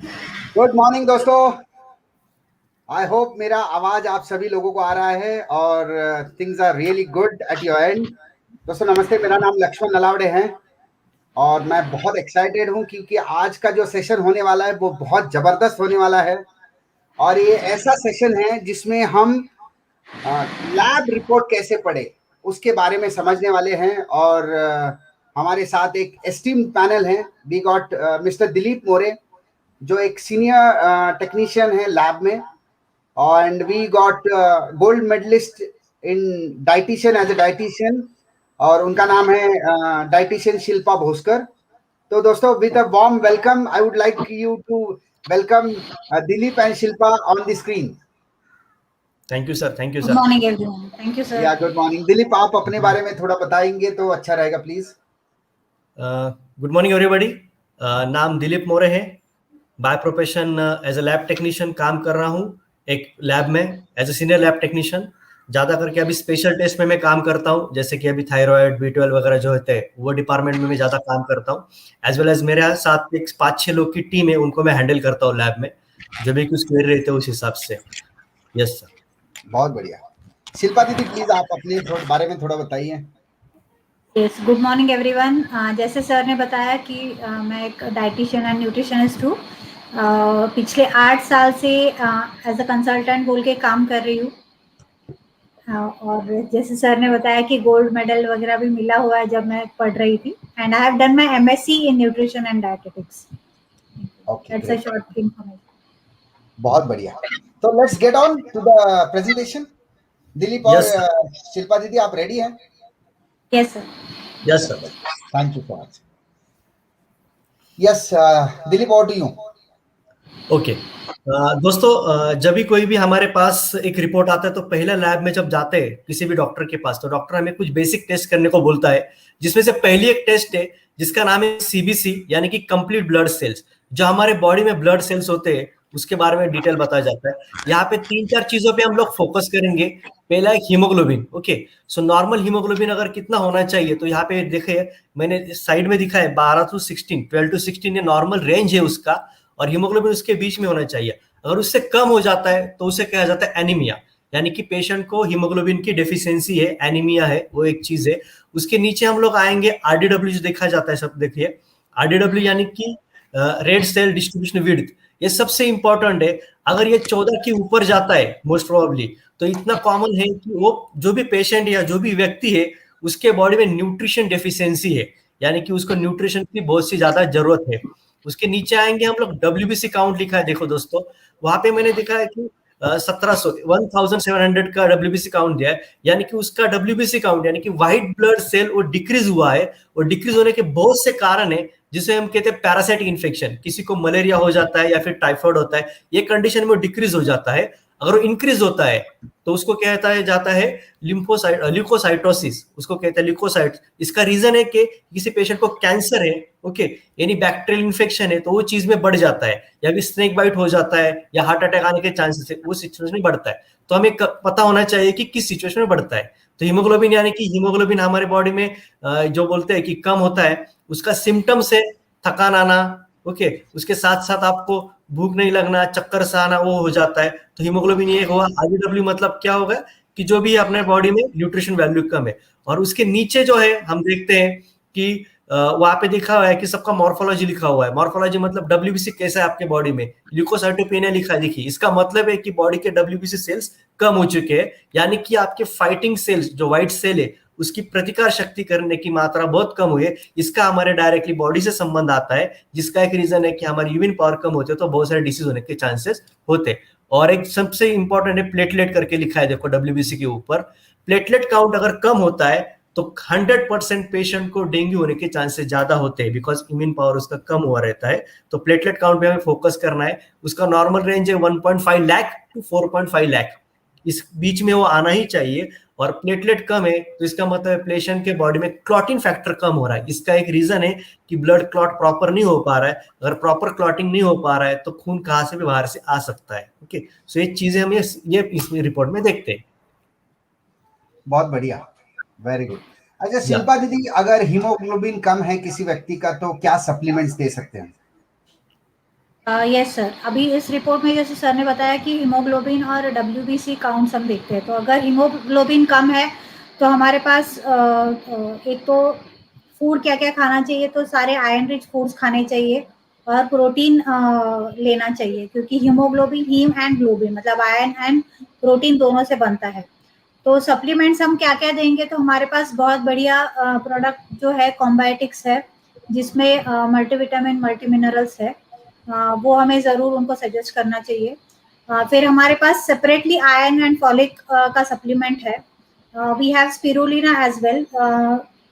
Good morning दोस्तों। I hope मेरा आवाज आप सभी लोगों को आ रहा है और things are really good at your end. दोस्तों नमस्ते, मेरा नाम लक्ष्मण नलावड़े है और मैं बहुत एक्साइटेड हूं क्योंकि आज का जो सेशन होने वाला है वो बहुत जबरदस्त होने वाला है। और ये ऐसा सेशन है जिसमें हम लैब रिपोर्ट कैसे पढ़े उसके बारे में समझने वाले हैं। और हमारे साथ एक एस्टीम्ड पैनल है। वी गॉट मिस्टर दिलीप मोरे जो एक सीनियर टेक्नीशियन है लैब में, and we got gold medalist in dietitian as a dietitian और उनका नाम है डाइटिशियन शिल्पा भोसकर। तो दोस्तों with a warm welcome I would like you to welcome Dilip and Shilpa on the screen. Thank you sir. Thank you good sir. Morning everyone. Thank you sir. या good morning Dilip, आप अपने बारे में थोड़ा बताएंगे तो अच्छा रहेगा प्लीज। Good morning everybody. नाम दिलीप मोरे है। By profession as a lab technician काम कर रहा हूँ एक लैब में as a senior lab technician. ज़्यादा करके अभी स्पेशल टेस्ट में मैं काम करता हूँ, जैसे कि अभी थायराइड B12 वगैरह जो होते हैं वो डिपार्टमेंट में मैं ज़्यादा काम करता हूँ। एज वेल एज मेरे साथ एक 5-6 लोग की टीम है, उनको मैं हैंडल करता हूँ लैब में, जो भी कुछ क्वेरी रहते हैं उस हिसाब से। Yes sir. बहुत बढ़िया। शिल्पा दीदी प्लीज आप अपने बारे में थोड़ा बताइए। Yes, good morning everyone. जैसे सर ने बताया कि मैं एक डाइटिशियन एंड न्यूट्रिशनिस्ट हूँ। पिछले 8 साल से एज अ कंसल्टेंट बोल के काम कर रही हूँ। और जैसे सर ने बताया कि गोल्ड मेडल वगैरह भी मिला हुआ है जब मैं पढ़ रही थी। And I have done my MSc in nutrition and dietetics. Okay that's a great, short information. बहुत बढ़िया। तो let's get on to the presentation. Dilip और यस सर। शिल्पा दीदी आप रेडी हैं? Yes sir. Yes sir. Thank you so much. Yes Dilip, over to you. Okay दोस्तों, जब भी कोई भी हमारे पास एक रिपोर्ट आता है तो पहले लैब में जब जाते हैं किसी भी डॉक्टर के पास, तो डॉक्टर हमें कुछ बेसिक टेस्ट करने को बोलता है, जिसमें से पहली एक टेस्ट है जिसका नाम है CBC, यानी कि कंप्लीट ब्लड सेल्स। जो हमारे बॉडी में ब्लड सेल्स होते हैं उसके बारे में डिटेल बताया जाता है। यहाँ पे 3-4 चीजों पे हम लोग फोकस करेंगे। पहला है haemoglobin. Okay, so normal haemoglobin अगर कितना होना चाहिए, तो यहाँ पे देखिए मैंने साइड में दिखा है 12 to 16, 12 to 16 ये नॉर्मल रेंज है उसका, और हीमोग्लोबिन उसके बीच में होना चाहिए। अगर उससे कम हो जाता है तो उसे कहा जाता है एनीमिया, यानी कि पेशेंट को हीमोग्लोबिन की डेफिशिएंसी है, एनीमिया है, वो एक चीज है। उसके नीचे हम लोग आएंगे RDW, जो देखा जाता है सब देखिए, RDW यानी कि रेड सेल डिस्ट्रीब्यूशन विड्थ, ये सबसे इंपॉर्टेंट है। अगर ये 14 के ऊपर जाता है मोस्ट प्रोबेबली, तो इतना कॉमन है कि वो जो भी पेशेंट या जो भी व्यक्ति है उसके बॉडी में न्यूट्रिशन डेफिशिएंसी है, यानी कि उसको न्यूट्रिशन की बहुत सी ज्यादा जरूरत है। उसके नीचे आएंगे हम लोग, WBC काउंट लिखा है, देखो दोस्तों वहां पे मैंने देखा है कि 1700 का WBC काउंट दिया है, यानी कि उसका WBC काउंट यानी कि व्हाइट ब्लड सेल वो डिक्रीज हुआ है। और डिक्रीज होने के बहुत से कारण है, जिसे हम कहते हैं पैरासाइटिक इन्फेक्शन। किसी को मलेरिया हो जाता है या फिर टाइफाइड होता है, ये कंडीशन में डिक्रीज हो जाता है। अगर वो इंक्रीज होता है तो उसको कहता है जाता है लिम्फोसाइट ल्यूकोसाइटोसिस, उसको कहते हैं ल्यूकोसाइट। इसका रीजन है कि किसी पेशेंट को कैंसर है, ओके, यानी बैक्टीरियल इन्फेक्शन है, तो वो चीज में बढ़ जाता है, या फिर स्नेक बाइट हो जाता है, या हार्ट अटैक आने के चांसेस है, वो सिचुएशन में बढ़ता है। तो हमें पता होना चाहिए कि किस सिचुएशन में बढ़ता है। तो हीमोग्लोबिन यानी कि हीमोग्लोबिन हमारे बॉडी में जो बोलते हैं कि कम होता है, उसका सिम्टम्स है थकान आना, ओके, उसके साथ साथ आपको भूख नहीं लगना, चक्कर सा आना, वो हो जाता है। तो हीमोग्लोबिन ये हुआ। RDW मतलब क्या होगा कि जो भी अपने बॉडी में न्यूट्रिशन वैल्यू कम है। और उसके नीचे जो है हम देखते हैं कि वहां पे लिखा हुआ है कि सबका मॉर्फोलॉजी लिखा हुआ है। मॉर्फोलॉजी मतलब WBC कैसा है आपके बॉडी में, ल्यूकोसाइटोपेनिया लिखा है, देखिए इसका मतलब है कि बॉडी के WBC सेल्स कम हो चुके हैं, यानी कि आपके फाइटिंग सेल्स जो व्हाइट सेल है उसकी प्रतिकार शक्ति करने की मात्रा बहुत कम हुई है। इसका हमारे डायरेक्टली बॉडी से संबंध आता है, जिसका एक रीजन है कि हमारी यूरिन पावर कम होते है तो बहुत सारे डिसीज होने के चांसेस होते। और एक सबसे इंपॉर्टेंट है प्लेटलेट करके लिखा है, देखो WBC के ऊपर। प्लेटलेट काउंट अगर कम होता है तो 100% पेशेंट को डेंगू होने के चांसेस ज्यादा होते हैं, बिकॉज इम्यून पावर उसका कम हुआ रहता है। तो प्लेटलेट काउंट पे हमें फोकस करना है। उसका नॉर्मल रेंज है 1.5 लाख to 4.5 लाख, इस बीच में वो आना ही चाहिए। और प्लेटलेट कम है तो इसका मतलब पेशेंट के बॉडी में क्लॉटिंग फैक्टर कम हो रहा है। इसका एक रीजन है कि ब्लड क्लॉट प्रॉपर नहीं हो पा रहा है। अगर प्रॉपर क्लॉटिंग नहीं हो पा रहा है तो खून कहाँ से भी बाहर से आ सकता है। ओके, सो ये चीजें हम ये इसमें रिपोर्ट में देखते हैं। बहुत बढ़िया, वेरी गुड। अच्छा या शिल्पा दीदी, अगर हीमोग्लोबिन कम है किसी व्यक्ति का तो क्या सप्लीमेंट्स दे सकते हैं? यस सर, अभी इस रिपोर्ट में जैसे सर ने बताया कि हीमोग्लोबिन और डब्ल्यूबीसी काउंट्स हम देखते हैं, तो अगर हीमोग्लोबिन कम है तो हमारे पास एक तो फूड क्या क्या खाना चाहिए, तो सारे आयरन रिच फूड्स खाने चाहिए और प्रोटीन लेना चाहिए, क्योंकि हीमोग्लोबिन हीम एंड ग्लोबिन मतलब आयरन एंड प्रोटीन दोनों से बनता है। तो सप्लीमेंट्स हम क्या क्या देंगे, तो हमारे पास बहुत बढ़िया प्रोडक्ट जो है कॉम्बायोटिक्स है, जिसमें मल्टीविटामिन मल्टी मिनरल्स है, वो हमें ज़रूर उनको सजेस्ट करना चाहिए। फिर हमारे पास सेपरेटली आयरन एंड फॉलिक का सप्लीमेंट है, we have spirulina as well,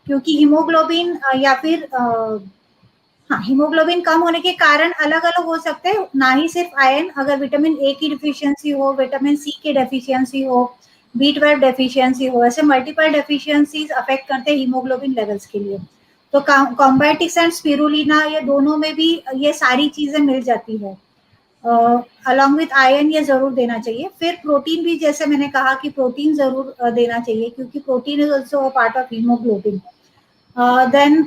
क्योंकि हीमोग्लोबिन या फिर हाँ, हीमोग्लोबिन कम होने के कारण अलग अलग हो सकते हैं, ना ही सिर्फ आयरन, अगर विटामिन ए की डिफिशियंसी हो, विटामिन सी की डेफिशिएंसी हो, B12 डेफिशिएंसी हो, ऐसे मल्टीपल डेफिशिएंसीज अफेक्ट करते हैं हीमोग्लोबिन लेवल्स के लिए। तो कॉम्बायोटिक्स एंड स्पिरुलिना ये दोनों में भी ये सारी चीजें मिल जाती है, अलॉन्ग विथ आयरन ये जरूर देना चाहिए। फिर प्रोटीन भी, जैसे मैंने कहा कि प्रोटीन जरूर देना चाहिए, क्योंकि protein is also a part of haemoglobin. Then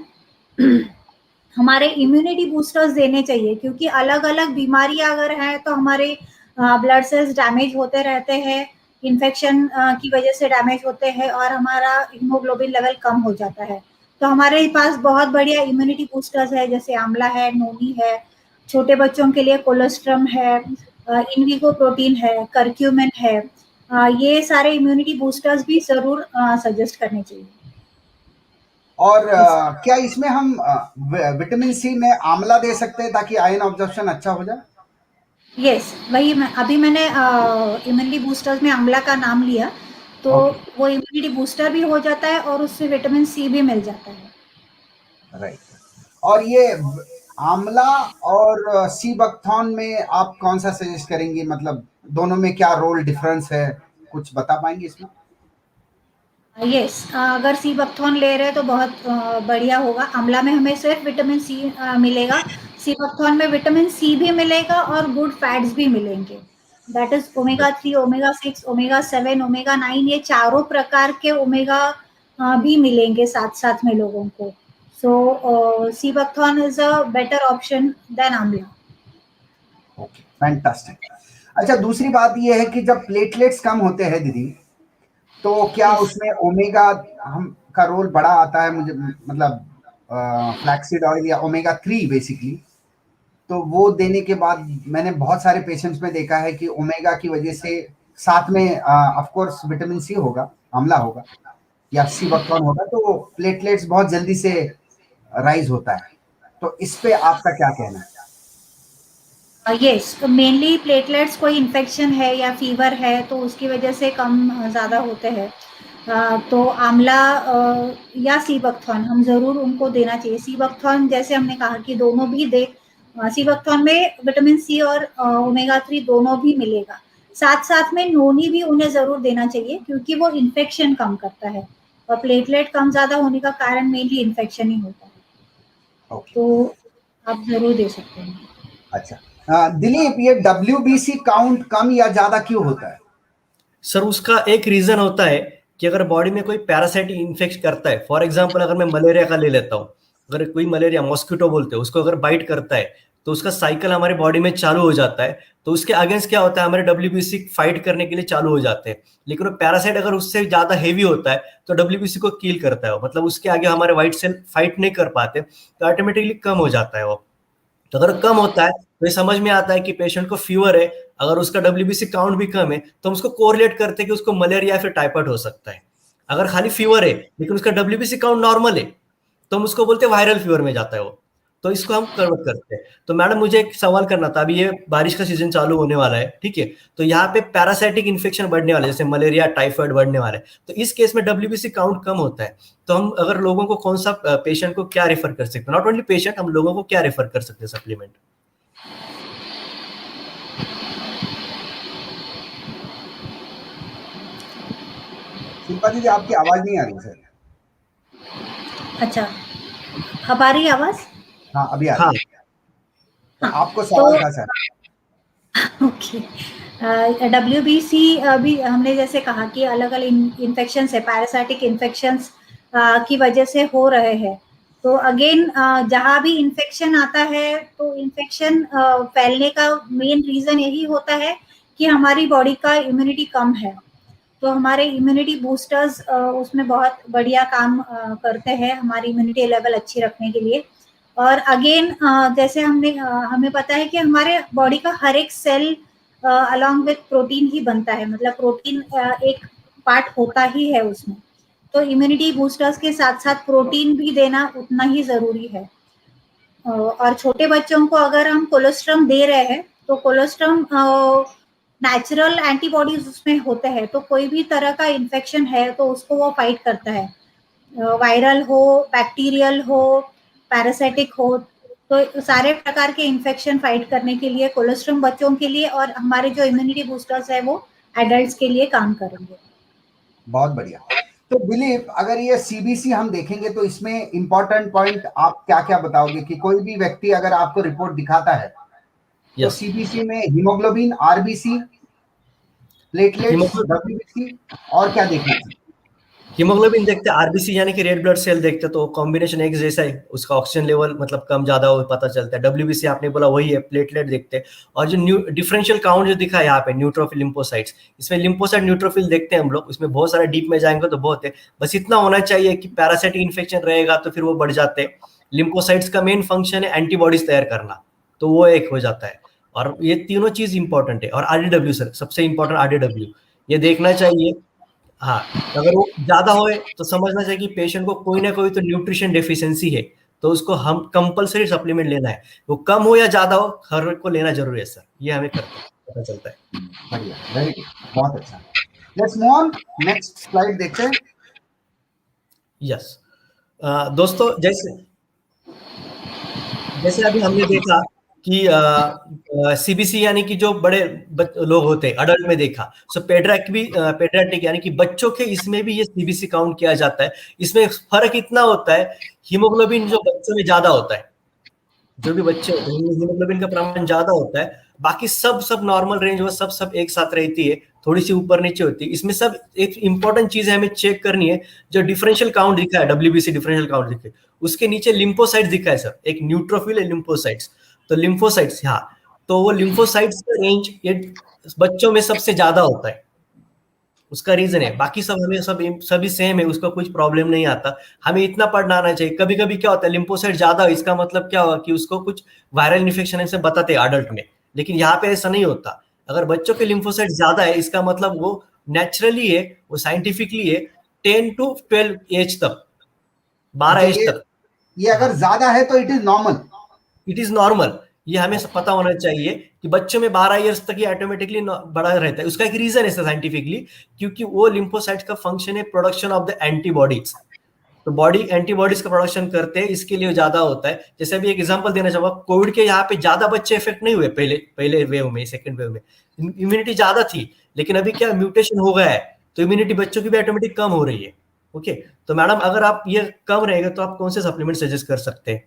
हमारे इम्यूनिटी बूस्टर्स देने चाहिए, क्योंकि अलग अलग बीमारियां अगर हैं तो हमारे ब्लड सेल्स डैमेज होते रहते हैं, इन्फेक्शन की वजह से डैमेज होते हैं और हमारा हीमोग्लोबिन लेवल कम हो जाता है। तो हमारे पास बहुत बढ़िया इम्यूनिटी बूस्टर्स है, जैसे आंवला है, नोनी है, छोटे बच्चों के लिए कोलेस्ट्रम है, इनविगो प्रोटीन है, करक्यूमिन है, ये सारे इम्यूनिटी बूस्टर्स भी जरूर सजेस्ट करने चाहिए। और क्या इसमें हम विटामिन सी में आंवला दे सकते हैं ताकि आयरन ऑब्जॉर्प्शन अच्छा हो जाए? यस, वही मैंने इम्यूनिटी बूस्टर्स में आंवला का नाम लिया, तो ओके, वो इम्यूनिटी बूस्टर भी हो जाता है और उससे विटामिन सी भी मिल जाता है। राइट। और ये आंवला और सी बकथॉर्न में आप कौन सा सजेस्ट करेंगे, मतलब दोनों में क्या रोल डिफरेंस है, कुछ बता पाएंगे इसमें? यस, अगर सी बकथॉर्न ले रहे हैं तो बहुत बढ़िया होगा। आंवला में हमें सिर्फ विटामिन सी मिलेगा, सी बकथॉर्न में विटामिन सी भी मिलेगा और गुड फैट्स भी मिलेंगे, that is omega 3, omega 6, omega 7, omega 9, ये चारों प्रकार के ओमेगा भी मिलेंगे साथ साथ में लोगों को। So sea buckthorn is a better option than amla. Okay, fantastic. अच्छा, दूसरी बात ये है कि जब प्लेटलेट्स कम होते हैं दीदी, तो क्या यस, उसमें ओमेगा हम का रोल बड़ा आता है, मुझे मतलब फ्लैक्सीड ऑयल या ओमेगा 3 बेसिकली, तो वो देने के बाद मैंने बहुत सारे पेशेंट्स में देखा है कि ओमेगा की वजह से साथ में ऑफ कोर्स विटामिन सी होगा, आंवला होगा या सी बकथॉर्न होगा, तो प्लेटलेट्स बहुत जल्दी से राइज होता है। तो इस पे आपका क्या कहना है? यस, तो मेनली प्लेटलेट्स, कोई इन्फेक्शन है या फीवर है तो उसकी वजह से कम ज़्यादा होते हैं, तो आंवला या सी बकथॉर्न हम ज़रूर उनको देना चाहिए। सी बकथॉर्न जैसे हमने कहा कि दोनों भी दे, सी बकथॉर्न में विटामिन सी और ओमेगा 3 दोनों भी मिलेगा। साथ साथ में नोनी भी उन्हें ज़रूर देना चाहिए, क्योंकि वो इन्फेक्शन कम करता है और प्लेटलेट कम ज़्यादा होने का कारण मेनली इन्फेक्शन ही होता है, ओके, तो आप ज़रूर दे सकते हैं। अच्छा। दिलीप, ये डब्ल्यूबीसी काउंट कम या ज्यादा क्यों होता है? सर उसका एक रीजन होता है कि अगर बॉडी में कोई पैरासाइट इन्फेक्ट करता है, फॉर एग्जांपल अगर मैं मलेरिया का ले लेता हूँ, अगर कोई मलेरिया मॉस्किटो बोलते हैं उसको अगर बाइट करता है तो उसका साइकिल हमारे बॉडी में चालू हो जाता है, तो उसके अगेंस्ट क्या होता है, हमारे डब्ल्यूबीसी फाइट करने के लिए चालू हो जाते हैं। लेकिन वो पैरासाइट अगर उससे ज्यादा हेवी होता है तो डब्ल्यूबीसी को किल करता है, मतलब उसके आगे हमारे व्हाइट सेल फाइट नहीं कर पाते, तो ऑटोमेटिकली कम हो जाता है वो। तो अगर कम होता है तो ये समझ में आता है कि पेशेंट को फीवर है, अगर उसका डब्ल्यूबीसी काउंट भी कम है तो हम उसको कोरिलेट करते हैं कि उसको मलेरिया या फिर टाइफाइड हो सकता है। अगर खाली फीवर है लेकिन उसका डब्ल्यूबीसी काउंट नॉर्मल है तो हम उसको बोलते हैं वायरल फीवर में जाता है वो, तो इसको हम कन्वर्ट करते हैं। तो मैडम मुझे एक सवाल करना था, अभी ये बारिश का सीजन चालू होने वाला है, ठीक है, तो यहाँ पे पैरासाइटिक इन्फेक्शन बढ़ने वाले जैसे मलेरिया टाइफाइड बढ़ने वाले हैं, तो इस केस में डब्ल्यूबीसी काउंट कम होता है, तो हम अगर लोगों को कौन सा पेशेंट को क्या रेफर कर सकते हैं, नॉट ओनली पेशेंट, हम लोगों को क्या रेफर कर सकते हैं सप्लीमेंट? शिल्पा दीदी, आपकी आवाज नहीं आ रही सर। अच्छा, अब आ रही है आवाज़? हाँ, अभी आ रही हाँ है। तो हाँ, आपको तो सवाल था सर। ओके, डब्ल्यूबीसी भी हमने जैसे कहा कि अलग अलग इन्फेक्शन है, पैरासाइटिक इन्फेक्शंस की वजह से हो रहे हैं, तो अगेन जहाँ भी इन्फेक्शन आता है तो इन्फेक्शन फैलने का मेन रीजन यही होता है कि हमारी बॉडी का इम्यूनिटी कम है। तो हमारे इम्यूनिटी बूस्टर्स उसमें बहुत बढ़िया काम करते हैं हमारी इम्यूनिटी लेवल अच्छी रखने के लिए। और अगेन जैसे हमें पता है कि हमारे बॉडी का हर एक सेल अलॉन्ग विथ प्रोटीन ही बनता है, मतलब प्रोटीन एक पार्ट होता ही है उसमें। तो इम्यूनिटी बूस्टर्स के साथ साथ प्रोटीन भी देना उतना ही जरूरी है। और छोटे बच्चों को अगर हम कोलोस्ट्रम दे रहे हैं तो कोलोस्ट्रम नेचुरल एंटीबॉडीज उसमें होते हैं, तो कोई भी तरह का इन्फेक्शन है तो उसको वो फाइट करता है, वायरल हो, बैक्टीरियल हो, पैरासिटिक हो। तो सारे प्रकार के इन्फेक्शन फाइट करने के लिए कोलोस्ट्रम बच्चों के लिए और हमारे जो इम्यूनिटी बूस्टर्स है वो एडल्ट्स के लिए काम करेंगे। बहुत बढ़िया। तो दिलीप, अगर ये सीबीसी हम देखेंगे तो इसमें इंपॉर्टेंट पॉइंट आप क्या क्या बताओगे कि कोई भी व्यक्ति अगर आपको रिपोर्ट दिखाता है तो सीबीसी में हीमोग्लोबिन, आरबीसी, प्लेटलेट्स, डब्ल्यूबीसी और क्या देखना चाहिए? हीमोग्लोबिन देखते हैं, आरबीसी यानी कि रेड ब्लड सेल देखते हैं, तो कॉम्बिनेशन एक जैसा है, उसका ऑक्सीजन लेवल मतलब कम ज्यादा हो पता चलता है। डब्ल्यूबीसी आपने बोला वही है, प्लेटलेट देखते हैं। और जो डिफरेंशियल काउंट जो दिखा है यहाँ पे, न्यूट्रोफिल, लिम्फोसाइट्स, इसमें लिम्फोसाइट न्यूट्रोफिल देखते हैं हम लोग, इसमें बहुत सारा डीप में जाएंगे तो बहुत है, बस इतना होना चाहिए कि पैरासाइटिक इन्फेक्शन रहेगा तो फिर वो बढ़ जाते हैं। लिम्फोसाइट्स का मेन फंक्शन है एंटीबॉडीज तैयार करना, तो वो एक हो जाता है। और ये तीनों चीज इंपॉर्टेंट है। और आरडीडब्ल्यू सर सबसे इंपॉर्टेंट, आरडीडब्ल्यू ये देखना चाहिए। हाँ, अगर वो ज्यादा होए तो समझना चाहिए कि पेशेंट को कोई ना कोई तो न्यूट्रिशन डेफिशिएंसी है, तो उसको हम कंपलसरी सप्लीमेंट लेना है। वो कम हो या ज्यादा हो, हर एक को लेना जरूरी है सर, ये हमें पता चलता है। बढ़िया, वेरी गुड, बहुत अच्छा। Let's move on, next slide देखते हैं। यस दोस्तों, जैसे अभी हमने देखा कि सीबीसी यानी कि जो बड़े लोग होते हैं, अडल्ट में देखा, सो पेडियाट्रिक यानी कि बच्चों के, इसमें भी ये सीबीसी काउंट किया जाता है। इसमें फर्क इतना होता है, हीमोग्लोबिन जो बच्चों में ज्यादा होता है, जो भी बच्चे होते हैं हीमोग्लोबिन का प्रमाण ज्यादा होता है। बाकी सब नॉर्मल रेंज, वो सब एक साथ रहती है, थोड़ी सी ऊपर नीचे होती है। इसमें सब एक इंपॉर्टेंट चीज है हमें चेक करनी है, जो डिफरेंशियल काउंट दिखा है, डब्ल्यूबीसी डिफरेंशियल काउंट दिखा है, उसके नीचे लिम्फोसाइट्स दिखा है सर, एक न्यूट्रोफिल है, लिम्फोसाइट्स। तो लिम्फोसाइट्स, हाँ, तो वो लिम्फोसाइट्स का रेंज ये बच्चों में सबसे ज्यादा होता है, उसका रीजन है। बाकी सब हमें सभी सेम है, उसका कुछ प्रॉब्लम नहीं आता। हमें इतना पढ़ना आना चाहिए। कभी कभी क्या होता है, लिम्फोसाइट ज्यादा, इसका मतलब क्या होगा कि उसको कुछ वायरल इन्फेक्शन से बताते हैं अडल्ट में, लेकिन यहाँ पे ऐसा नहीं होता। अगर बच्चों के लिम्फोसाइट ज्यादा है, इसका मतलब वो नेचुरली है, वो साइंटिफिकली है 10 to 12 एज तक, 12 एज तक। ये अगर ज्यादा है तो it is normal, it is normal, ये हमें पता होना चाहिए कि बच्चों में 12 इयर्स तक ये ऑटोमेटिकली बड़ा रहता है। उसका एक रीजन है साइंटिफिकली, क्योंकि वो लिम्फोसाइट का फंक्शन है प्रोडक्शन ऑफ द एंटीबॉडीज, तो बॉडी एंटीबॉडीज का प्रोडक्शन करते हैं, इसके लिए ज्यादा होता है। जैसे अभी एक एग्जांपल देना चाहूंगा, कोविड के यहाँ पे ज्यादा बच्चे इफेक्ट नहीं हुए पहले वेव में, सेकंड वेव में इम्यूनिटी ज्यादा थी, लेकिन अभी क्या म्यूटेशन हो गया है, तो इम्यूनिटी बच्चों की भी ऑटोमेटिक कम हो रही है। ओके, तो मैडम अगर आप ये कम रहेगा तो आप कौन से सप्लीमेंट सजेस्ट कर सकते हैं?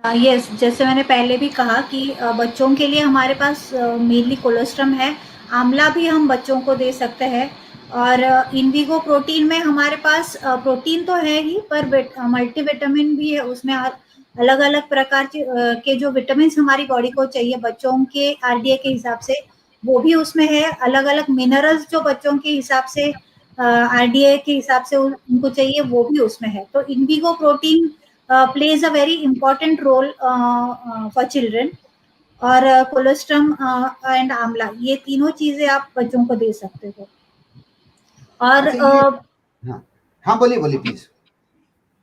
यस, जैसे मैंने पहले भी कहा कि बच्चों के लिए हमारे पास मेनली कोलोस्ट्रम है। आंवला भी हम बच्चों को दे सकते हैं। और इनविगो प्रोटीन में हमारे पास प्रोटीन तो है ही, पर मल्टीविटामिन भी है उसमें। अलग अलग प्रकार के जो विटामिन हमारी बॉडी को चाहिए बच्चों के आरडीए के हिसाब से, वो भी उसमें है। अलग अलग मिनरल्स जो बच्चों के हिसाब से आरडीए के हिसाब से उनको चाहिए, वो भी उसमें है। तो Invigo protein plays a very important role for children। और कोलोस्ट्रम एंड आंवला, ये तीनों चीजें आप बच्चों को दे सकते हो। और हाँ बोलिए प्लीज।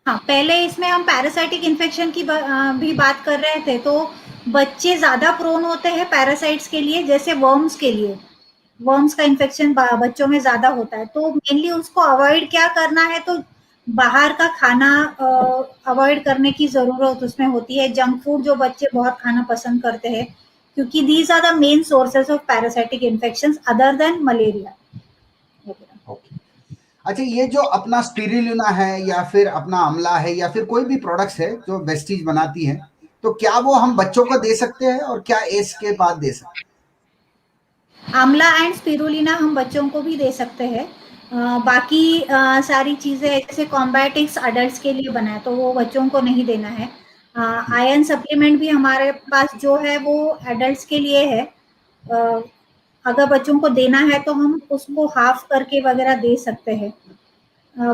हाँ, पहले इसमें हम पैरासाइटिक इन्फेक्शन की भी बात कर रहे थे, तो बच्चे ज्यादा प्रोन होते हैं पैरासाइट्स के लिए, जैसे वर्म्स के लिए। वर्म्स का इन्फेक्शन बच्चों में ज्यादा होता है, तो मेनली उसको अवॉइड क्या करना है, तो बाहर का खाना अवॉइड करने की जरूरत उसमें होती है। जंक फूड जो बच्चे बहुत खाना पसंद करते हैं, क्योंकि these are the main sources of parasitic infections other than malaria. अच्छा, ये जो अपना स्पिरुलिना है या फिर अपना आंवला है या फिर कोई भी प्रोडक्ट्स है जो वेस्टीज बनाती है, तो क्या वो हम बच्चों को दे सकते हैं और क्या एज के बाद दे सकते हैं? आंवला एंड स्पिरुलिना हम बच्चों को भी दे सकते हैं। बाकी सारी चीजें जैसे कॉम्बैटिक्स अडल्ट्स के लिए बना है तो वो बच्चों को नहीं देना है। आयरन सप्लीमेंट भी हमारे पास जो है वो एडल्ट्स के लिए है। अगर बच्चों को देना है तो हम उसको हाफ करके वगैरह दे सकते हैं।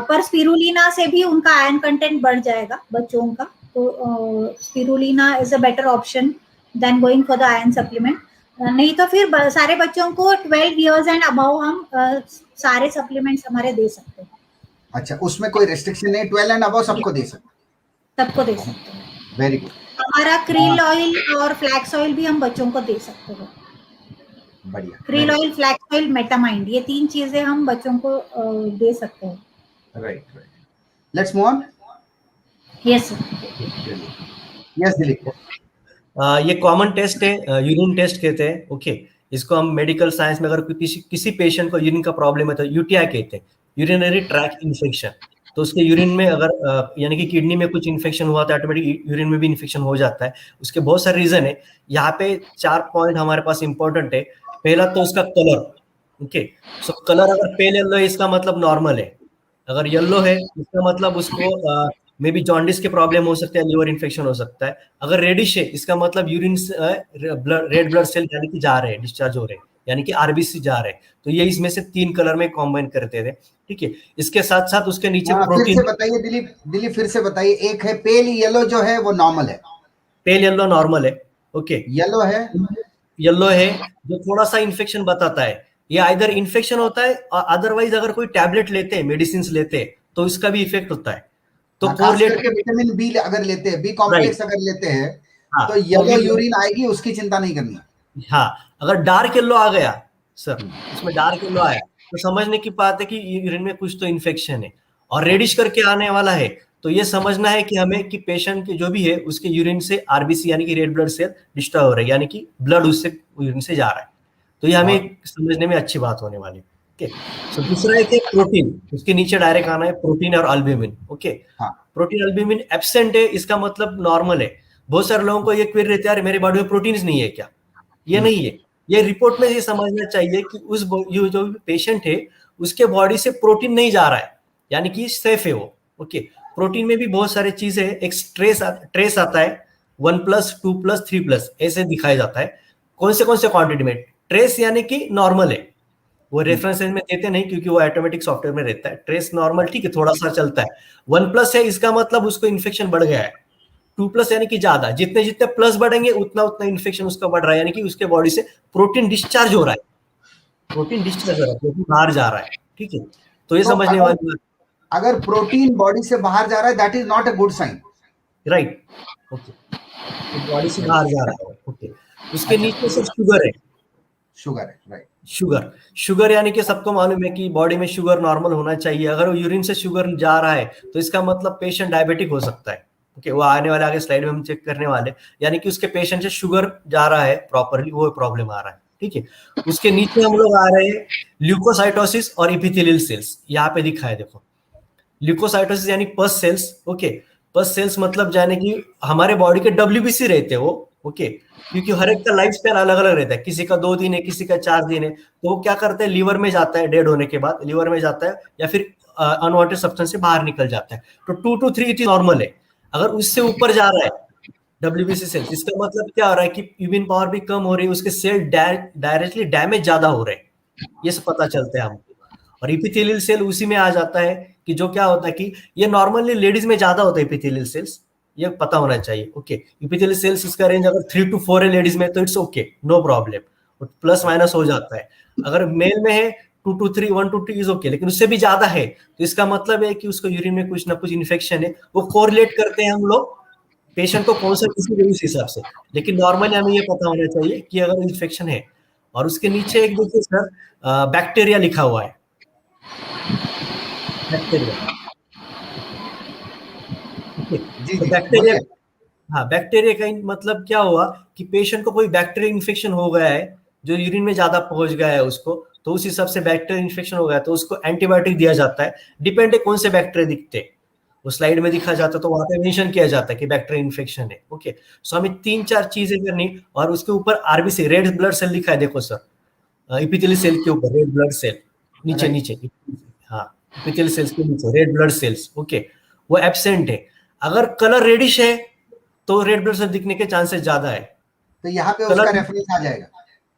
पर स्पिरुलिना से भी उनका आयरन कंटेंट बढ़ जाएगा बच्चों का, तो spirulina is a better option than going for the iron supplement. नहीं तो फिर सारे बच्चों को 12 इयर्स एंड अबव हम सारे सप्लीमेंट्स हमारे दे सकते हैं। अच्छा, उसमें कोई रिस्ट्रिक्शन नहीं, 12 एंड अबव सबको दे सकते? सबको दे सकते हैं। Very good. हमारा क्रील ऑयल और फ्लैक्स ऑयल भी हम बच्चों को दे सकते हैं। बढ़िया। क्रील ऑयल, फ्लैक्स ऑयल, मेटामाइंड, ये 3 चीजें हम बच्चों को दे सकते हैं। Right right. Let's move on. Yes yes Dilip. ये कॉमन टेस्ट है, यूरिन टेस्ट कहते हैं। ओके, इसको हम मेडिकल साइंस में अगर किसी पेशेंट को यूरिन का प्रॉब्लम है तो यूटीआई कहते हैं, यूरिनरी ट्रैक इन्फेक्शन। तो उसके यूरिन में अगर यानी कि किडनी में कुछ इन्फेक्शन हुआ तो ऑटोमेटिक यूरिन में भी इन्फेक्शन हो जाता है। उसके बहुत सारे रीजन है। यहाँ पे 4 पॉइंट हमारे पास इंपॉर्टेंट है। पहला तो उसका कलर। ओके, सो कलर अगर पेल येलो है इसका मतलब नॉर्मल है। अगर येलो है इसका मतलब उसको मे बी जॉन्डिस के प्रॉब्लम हो सकते हैं, लिवर इन्फेक्शन हो सकता है। अगर रेडिश है इसका मतलब यूरिन रेड ब्लड सेल यानी कि जा रहे हैं, डिस्चार्ज हो रहे हैं, यानी कि आरबीसी जा रहे हैं। तो ये इसमें से 3 कलर में कॉम्बाइन करते थे। ठीक है, इसके साथ साथ उसके नीचे फिर से बताइए दिलीप फिर से बताइए। एक है पेल येलो जो है वो नॉर्मल है, पेल येलो नॉर्मल है। ओके, येलो है जो थोड़ा सा इन्फेक्शन बताता है। ये आइदर इन्फेक्शन होता है और अदरवाइज अगर कोई टैबलेट लेते हैं, मेडिसिन लेते हैं तो इसका भी इफेक्ट होता है। तो खास करके विटामिन बी अगर लेते हैं, बी कॉम्प्लेक्स अगर लेते हैं तो येलो यूरिन आएगी, उसकी चिंता नहीं करनी। हाँ, अगर डार्क येलो आ गया सर, इसमें डार्क येलो आया तो समझने की बात है कि यूरिन में कुछ तो इन्फेक्शन है। और रेडिश करके आने वाला है तो ये समझना है कि हमें कि पेशेंट के जो भी है उसके यूरिन से आरबीसी यानी कि रेड ब्लड सेल डिस्टर्ब हो रहा है, यानी कि ब्लड उससे यूरिन से जा रहा है। तो ये हमें समझने में अच्छी बात होने वाली है। ओके, सो दूसरा है प्रोटीन। उसके नीचे डायरेक्ट आना है प्रोटीन और albumin. Okay, protein albumin absent है इसका मतलब नॉर्मल है। बहुत सारे लोगों को ये क्वेरी रहती है, मेरे बॉडी में प्रोटीन नहीं है क्या? ये नहीं है। ये रिपोर्ट में ये समझना चाहिए कि उस जो पेशेंट है उसके बॉडी से प्रोटीन नहीं जा रहा है, यानी कि सेफ है वो। ओके, प्रोटीन में भी बहुत सारे चीजें है। एक ट्रेस आता है 1+, 2+, 3+ ऐसे दिखाया जाता है। कौन से क्वांटिटी में? ट्रेस यानी कि नॉर्मल है, वो रेफरेंसेस में देते नहीं क्योंकि वो ऑटोमेटिक सॉफ्टवेयर में रहता है। ट्रेस नॉर्मल, ठीक है, थोड़ा सा चलता है। 1+ है इसका मतलब उसको इन्फेक्शन बढ़ गया है। 2+ यानी कि ज्यादा, जितने जितने प्लस बढ़ेंगे उतना उतना इन्फेक्शन उसका बढ़ रहा है, यानी कि उसके बॉडी से प्रोटीन डिस्चार्ज हो रहा है, प्रोटीन बाहर जा रहा है। ठीक है, तो ये समझने वाली बात। अगर प्रोटीन बॉडी से बाहर जा रहा है that is not a good sign. Right, okay, तो बॉडी से बाहर जा रहा है। ओके, उसके नीचे से शुगर है। राइट, शुगर यानी कि सबको मालूम है कि बॉडी में शुगर नॉर्मल होना चाहिए। अगर वो यूरिन से शुगर जा रहा है तो इसका मतलब पेशेंट डायबिटिक हो सकता है। ओके, वो आने वाले आगे स्लाइड में हम चेक करने वाले, यानी कि उसके पेशेंट से शुगर जा रहा है प्रॉपरली, वो प्रॉब्लम आ रहा है। ठीक है, उसके नीचे हम लोग आ रहे हैं ल्यूकोसाइटोसिस और इपिथेलियल सेल्स। यहाँ पे दिखा है, देखो, ल्यूकोसाइटोसिस यानी पस सेल्स। ओके, पस सेल्स मतलब जाने की हमारे बॉडी के WBC रहते हैं वो। ओके, क्योंकि हर एक का लाइफ स्पैन अलग अलग रहता है, किसी का 2 दिन है, किसी का 4 दिन है। तो वो क्या करते हैं, लीवर में जाता है, डेड होने के बाद लीवर में जाता है या फिर अनवांटेड सब्सटेंस से बाहर निकल जाता है। तो 2 to 3 इट इज नॉर्मल है। अगर उससे ऊपर जा रहा है WBC सेल्स, इसका मतलब क्या हो रहा है कि इम्यून पावर भी कम हो रही है, उसके सेल डायरेक्टली डैमेज ज्यादा हो रहे हैं, ये सब पता चलता है हमको। और इपिथेलियल सेल उसी में आ जाता है कि जो क्या होता है कि ये नॉर्मली लेडीज में ज्यादा होता है इपिथेलियल सेल्स, ये पता होना चाहिए। ओके, इपिथेलियल सेल्स इसका रेंज अगर 3 to 4 है लेडीज में तो it's okay, no problem, plus minus हो जाता है। अगर मेल में है 2 to 3, 1 to 2 इज ओके, लेकिन उससे भी ज्यादा है तो इसका मतलब है कि उसको यूरिन में कुछ ना कुछ इन्फेक्शन है। वो कोरिलेट करते हैं हम लोग पेशेंट को कौन सा किसी उस हिसाब से, लेकिन नॉर्मली हमें ये पता होना चाहिए कि अगर इन्फेक्शन है। और उसके नीचे एक देखिए सर, बैक्टीरिया लिखा हुआ है, बैक्टीरिया। तो बैक्टीरिया, हाँ, बैक्टीरिया का मतलब क्या हुआ कि पेशेंट को कोई बैक्टीरिया इन्फेक्शन हो गया है जो यूरिन में ज्यादा पहुंच गया है उसको, तो उस हिसाब से बैक्टीरिया इन्फेक्शन हो गया तो उसको एंटीबायोटिक दिया जाता है। डिपेंड है कौन से बैक्टीरिया दिखते हैं, वो स्लाइड में दिखा जाता है तो वहां पे मेंशन किया जाता है कि बैक्टीरिया इन्फेक्शन है। ओके, सो हमें 3-4 चीजें करनी। और उसके ऊपर आरबीसी, रेड ब्लड सेल लिखा है, देखो सर, इपिथेलियल सेल के ऊपर रेड ब्लड सेल, नीचे नीचे हाँ, एपिथेलियल सेल्स के नीचे रेड ब्लड सेल्स, ओके, वो एब्सेंट है। अगर कलर रेडिश है तो रेड ब्लड सेल दिखने के चांसेस ज्यादा है। तो यहाँ पे कलर उसका रेफरेंस आ जाएगा,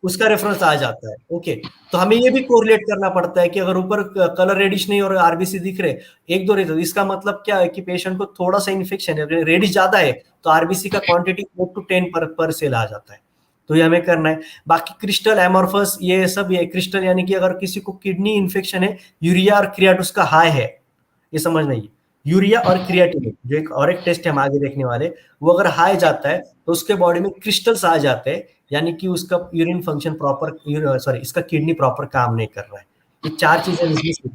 उसका रेफरेंस आ जाता है, ओके। तो हमें ये भी कोरिलेट करना पड़ता है कि अगर ऊपर कलर रेडिश नहीं और आरबीसी दिख रहे एक दो रहे, तो इसका मतलब क्या है कि पेशेंट को थोड़ा सा इन्फेक्शन है, रेडिश ज्यादा है तो आरबीसी का क्वांटिटी 4 to 10 पर सेल आ जाता है। तो ये हमें करना है। बाकी क्रिस्टल, एमॉर्फस, ये सब, ये क्रिस्टल यानी कि अगर किसी को किडनी इन्फेक्शन है, यूरिया और क्रिएट उसका हाई है, ये समझना है। यूरिया और क्रिएटिनिन जो एक और एक टेस्ट है हम आगे देखने वाले, वो अगर हाई जाता है तो उसके बॉडी में क्रिस्टल्स आ जाते हैं, यानी कि उसका यूरिन फंक्शन प्रॉपर, सॉरी, इसका किडनी प्रॉपर काम नहीं कर रहा है। ये 4 चीजें इसमें।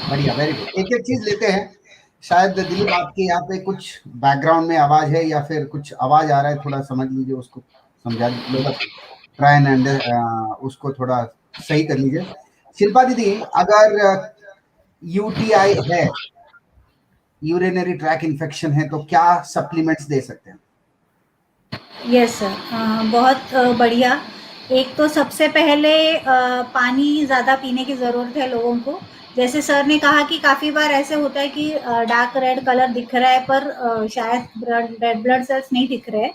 बढ़िया, वेरी गुड। एक एक चीज लेते हैं। शायद दिलीप आपके यहाँ पे कुछ बैकग्राउंड में आवाज है या फिर कुछ आवाज आ रहा है, थोड़ा समझ लीजिए, उसको समझा लीजिए, ट्राई एंड उसको थोड़ा सही कर लीजिए। शिल्पा दीदी, अगर यूटीआई है, यूरिनरी ट्रैक इन्फेक्शन है, तो क्या सप्लीमेंट्स दे सकते हैं? यस सर, बहुत बढ़िया। एक तो सबसे पहले पानी ज़्यादा पीने की ज़रूरत है लोगों को। जैसे सर ने कहा कि काफ़ी बार ऐसे होता है कि डार्क रेड कलर दिख रहा है पर शायद रेड ब्लड सेल्स नहीं दिख रहे हैं।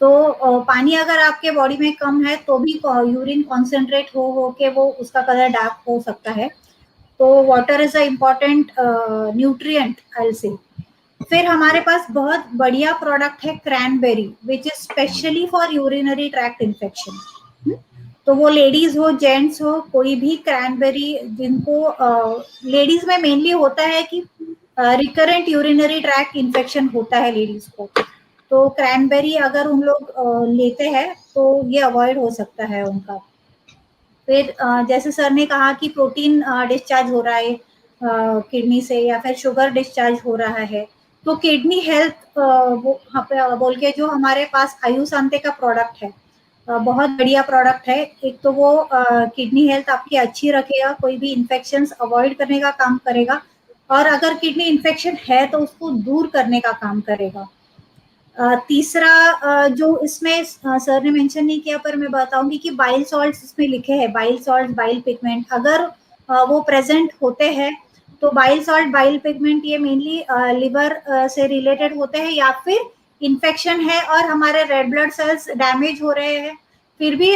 तो पानी अगर आपके बॉडी में कम है तो भी यूरिन कॉन्सेंट्रेट हो के वो उसका कलर डार्क हो सकता है। तो water is a important nutrient I will say. फिर हमारे पास बहुत बढ़िया प्रोडक्ट है cranberry, which is specially for urinary tract infection. तो वो लेडीज हो जेंट्स हो, कोई भी क्रैनबेरी, जिनको लेडीज में मेनली होता है कि रिकरेंट यूरिनरी ट्रैक्ट इन्फेक्शन होता है लेडीज को, तो क्रैनबेरी अगर उन लोग लेते हैं तो ये अवॉइड हो सकता है उनका। फिर जैसे सर ने कहा कि प्रोटीन डिस्चार्ज हो रहा है किडनी से, या फिर शुगर डिस्चार्ज हो रहा है, तो किडनी हेल्थ वो बोल के जो हमारे पास आयुशांति का प्रोडक्ट है, बहुत बढ़िया प्रोडक्ट है। एक तो वो किडनी हेल्थ आपकी अच्छी रखेगा, कोई भी इन्फेक्शंस अवॉइड करने का काम करेगा, और अगर किडनी इन्फेक्शन है तो उसको दूर करने का काम करेगा। तीसरा जो इसमें सर ने मेंशन नहीं किया पर मैं बताऊंगी कि बाइल सॉल्ट्स इसमें लिखे हैं, बाइल सॉल्ट, बाइल पिगमेंट, अगर वो प्रेजेंट होते हैं तो बाइल सॉल्ट, बाइल पिगमेंट ये मेनली लिवर से रिलेटेड होते हैं, या फिर इन्फेक्शन है और हमारे रेड ब्लड सेल्स डैमेज हो रहे हैं, फिर भी